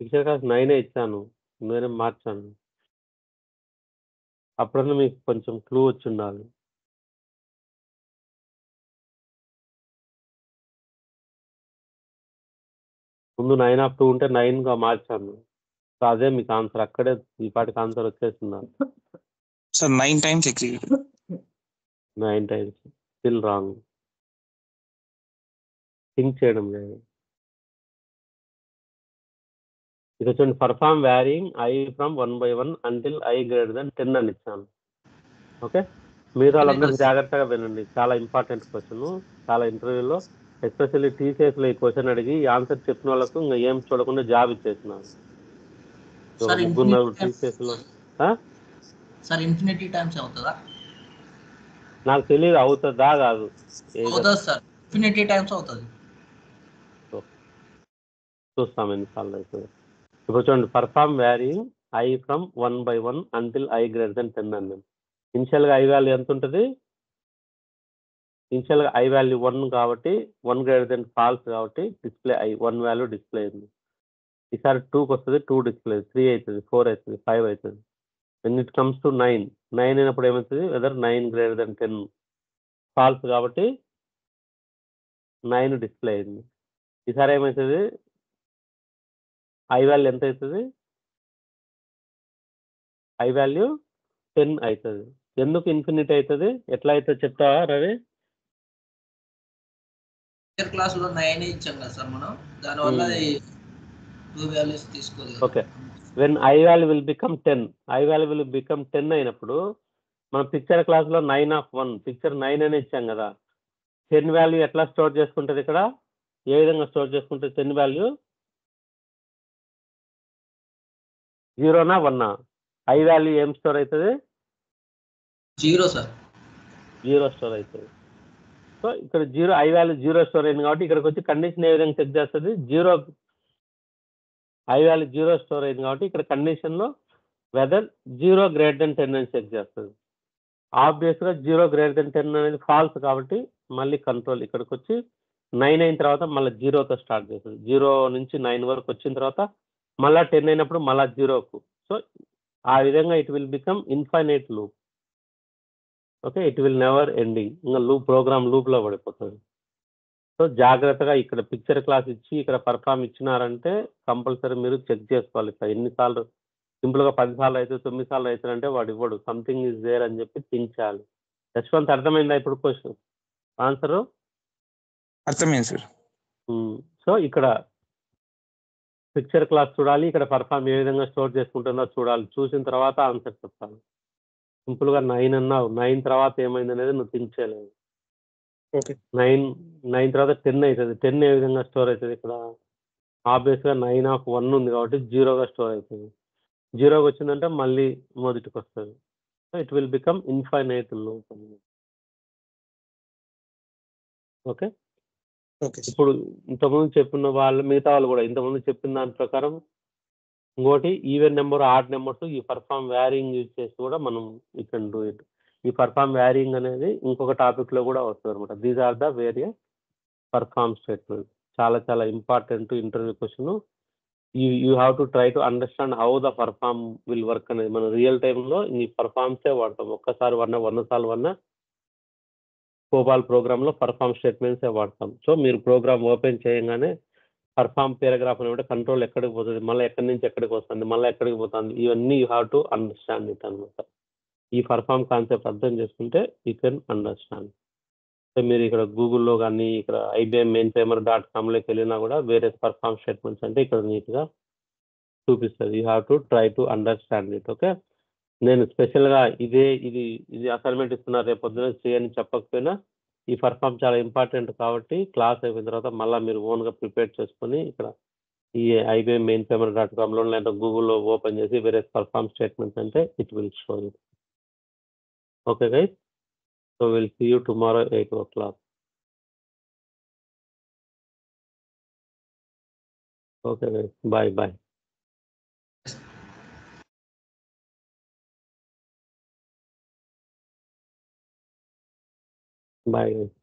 పిక్చర్ క్లాస్ 9 ఇచ్చాను, నేనే మార్చాను. అప్పుడన్నా మీకు కొంచెం క్లూ వచ్చి ఉండాలి. ముందు 9/2 ఉంటే 9గా మార్చాను. సో అదే మీకు ఆన్సర్, అక్కడే ఈ పాటికి ఆన్సర్ వచ్చేస్తున్నారు. Sir 9 times execute. 9 times still wrong. Think చేయడం లేదు. ఇక చూడండి, perform varying I from 1/1 until I greater than 10 అని ఇచ్చాను. ఓకే, మీరు వాళ్ళందరూ జాగ్రత్తగా వినండి, చాలా ఇంపార్టెంట్ క్వశ్చన్. చాలా ఇంటర్వ్యూలో ఎస్పెషల్లీ టీసీఎస్లో ఈ క్వశ్చన్ అడిగి ఈ ఆన్సర్ చెప్పిన వాళ్ళకు ఇంకా ఏం చూడకుండా జాబ్ ఇచ్చేస్తున్నారు. ముగ్గురు టీసీఎస్లో. సార్ ఇన్ఫినిటీ టైమ్స్ అవుతుందా? నాకు తెలియదు అవుతుందా కాదు. అవుతుంది సార్, ఇన్ఫినిటీ టైమ్స్ అవుతుంది. చూస్తాం ఎన్నిసార్లు అవుతుంది. ఇప్పుడు చూడండి, perform varying I from 1/1 until I greater than 10 అన్నాను. ఇనిషియల్గా ఐ వాల్యూ ఎంత ఉంటుంది? ఇనిషియల్గా ఐ వాల్యూ 1 కాబట్టి 1 గ్రేటర్ దెన్ ఫాల్స్ కాబట్టి డిస్ప్లే 1 వాల్యూ డిస్ప్లే అయింది. ఈసారి 2కి వస్తుంది, 2 డిస్ప్లే, 3 అవుతుంది, 4 అవుతుంది, 5 అవుతుంది. వెన్ ఇట్ కమ్స్ టు 9 అయినప్పుడు ఏమవుతుంది? వెదర్ 9 గ్రేటర్ దెన్ 10 ఫాల్స్ కాబట్టి 9 డిస్ప్లే అయింది. ఈసారి ఏమవుతుంది? ఐ వాల్యూ ఎంత అవుతుంది? ఐ వాల్యూ 10 అవుతుంది. ఎందుకు ఇన్ఫినిటీ అవుతుంది? ఎట్లా అవుతుంది చెప్తావా రవి? క్లాస్ లో 9 ఇచ్చాం కదా సార్ మనం, దానివల్ల 2 వాల్యూస్ తీసుకోలేదు. Okay, when I value will become 10 అయినప్పుడు మనం పిక్చర్ క్లాస్లో 9/1 పిక్చర్ 9 అని ఇచ్చాం కదా, 10 వాల్యూ ఎట్లా స్టోర్ చేసుకుంటుంది? ఇక్కడ ఏ విధంగా స్టోర్ చేసుకుంటుంది 10 వాల్యూ? జీరోనా 1 ఐ వాల్యూ ఏం స్టోర్ అవుతుంది? 0 సార్. 0 స్టోర్ అవుతుంది. సో ఇక్కడ ఐ వాల్యూ 0 స్టోర్ అయింది కాబట్టి ఇక్కడికి వచ్చి కండిషన్ ఏ విధంగా చెక్ చేస్తుంది? ఐ వాల్యూ 0 స్టోర్ అయింది కాబట్టి ఇక్కడ కండిషన్లో వెదర్ 0 greater than 10 అని చెక్ చేస్తుంది. ఆబ్వియస్గా 0 greater than 10 అనేది ఫాల్స్ కాబట్టి మళ్ళీ కంట్రోల్ ఇక్కడికి వచ్చి 9 అయిన తర్వాత మళ్ళీ 0తో స్టార్ట్ చేస్తుంది. 0 నుంచి 9 వరకు వచ్చిన తర్వాత మళ్ళీ 10 అయినప్పుడు మళ్ళీ 0కు. సో ఆ విధంగా it will become infinite loop. Okay, it will never ending. ఇంకా ప్రోగ్రామ్ లూప్లో పడిపోతుంది. సో జాగ్రత్తగా ఇక్కడ పిక్చర్ క్లాస్ ఇచ్చి ఇక్కడ పర్ఫామ్ ఇచ్చినారంటే కంపల్సరీ మీరు చెక్ చేసుకోవాలి. ఇక్కడ ఎన్నిసార్లు సింపుల్గా 10 సార్లు అయితే 9 సార్లు అవుతారంటే వాడు ఇవ్వడు. సంథింగ్ ఈజ్ దేర్ అని చెప్పి థింక్ చేయాలి. యశ్వంత్ అర్థమైందా ఇప్పుడు క్వశ్చన్ ఆన్సరు? అర్థమైంది సార్. సో ఇక్కడ పిక్చర్ క్లాస్ చూడాలి, ఇక్కడ పర్ఫామ్ ఏ విధంగా స్టోర్ చేసుకుంటుందో చూడాలి. చూసిన తర్వాత ఆన్సర్ చెప్పాలి. సింపుల్గా 9 అన్నావు, 9 తర్వాత ఏమైంది అనేది నువ్వు థింక్ చేయలేదు. ఓకే. 9 తర్వాత 10 అవుతుంది. 10 ఏ విధంగా స్టోర్ అవుతుంది? ఇక్కడ ఆబ్వియస్గా 9 ఉంది కాబట్టి 0గా స్టోర్ అవుతుంది. 0కి వచ్చిందంటే మళ్ళీ మొదటికి వస్తుంది. So it will become infinite loop. Okay, okay. ఇప్పుడు ఇంతకుముందు చెప్పిన వాళ్ళు మిగతా వాళ్ళు కూడా ఇంతకుముందు చెప్పిన దాని ప్రకారం ఇంకోటి ఈవెన్ నెంబర్ ఆడ్ నెంబర్స్ ఈ పర్ఫామ్ వ్యారింగ్ యూజ్ చేసి కూడా మనం యూ కెన్ డూ ఇట్. ఈ పర్ఫామ్ వ్యారింగ్ అనేది ఇంకొక టాపిక్లో కూడా వస్తుంది అనమాట. These are the various perform statement. చాలా చాలా important interview question. You have to try to understand how the perform will work అనేది. మనం రియల్ టైంలో ఈ పర్ఫామ్సే వాడతాం. ఒక్కసారి 100 సార్లు కోబాల్ ప్రోగ్రామ్లో పర్ఫామ్ స్టేట్మెంట్సే వాడతాం. సో మీరు ప్రోగ్రామ్ ఓపెన్ చేయగానే పర్ఫామ్ పారాగ్రాఫ్ అని కంట్రోల్ ఎక్కడికి పోతుంది, మళ్ళీ ఎక్కడి నుంచి ఎక్కడికి వస్తుంది, మళ్ళీ ఎక్కడికి పోతుంది, ఇవన్నీ you have to understand it అనమాట. ఈ పర్ఫామ్ కాన్సెప్ట్ అర్థం చేసుకుంటే యూ కెన్ అండర్స్టాండ్. సో మీరు ఇక్కడ గూగుల్లో కానీ ఇక్కడ IBMMainframer.comలోకి వెళ్ళినా కూడా వేరే పర్ఫామ్ స్టేట్మెంట్స్ అంటే ఇక్కడ నీట్గా చూపిస్తుంది. You have to try to understand it. Okay, నేను స్పెషల్గా ఇది అసైన్మెంట్ ఇస్తున్నా, రేపు పొద్దున చేయని చెప్పకపోయినా ఈ పర్ఫామ్ చాలా ఇంపార్టెంట్ కాబట్టి క్లాస్ అయిపోయిన తర్వాత మళ్ళీ మీరు ఓన్గా ప్రిపేర్ చేసుకొని ఇక్కడ ఈ IBMMainframer.comలో లేదా గూగుల్లో ఓపెన్ చేసి వేరే పర్ఫామ్ స్టేట్మెంట్స్ అంటే it will show it. Okay guys, so will see you tomorrow 8 o'clock. Okay guys, bye bye. Bye.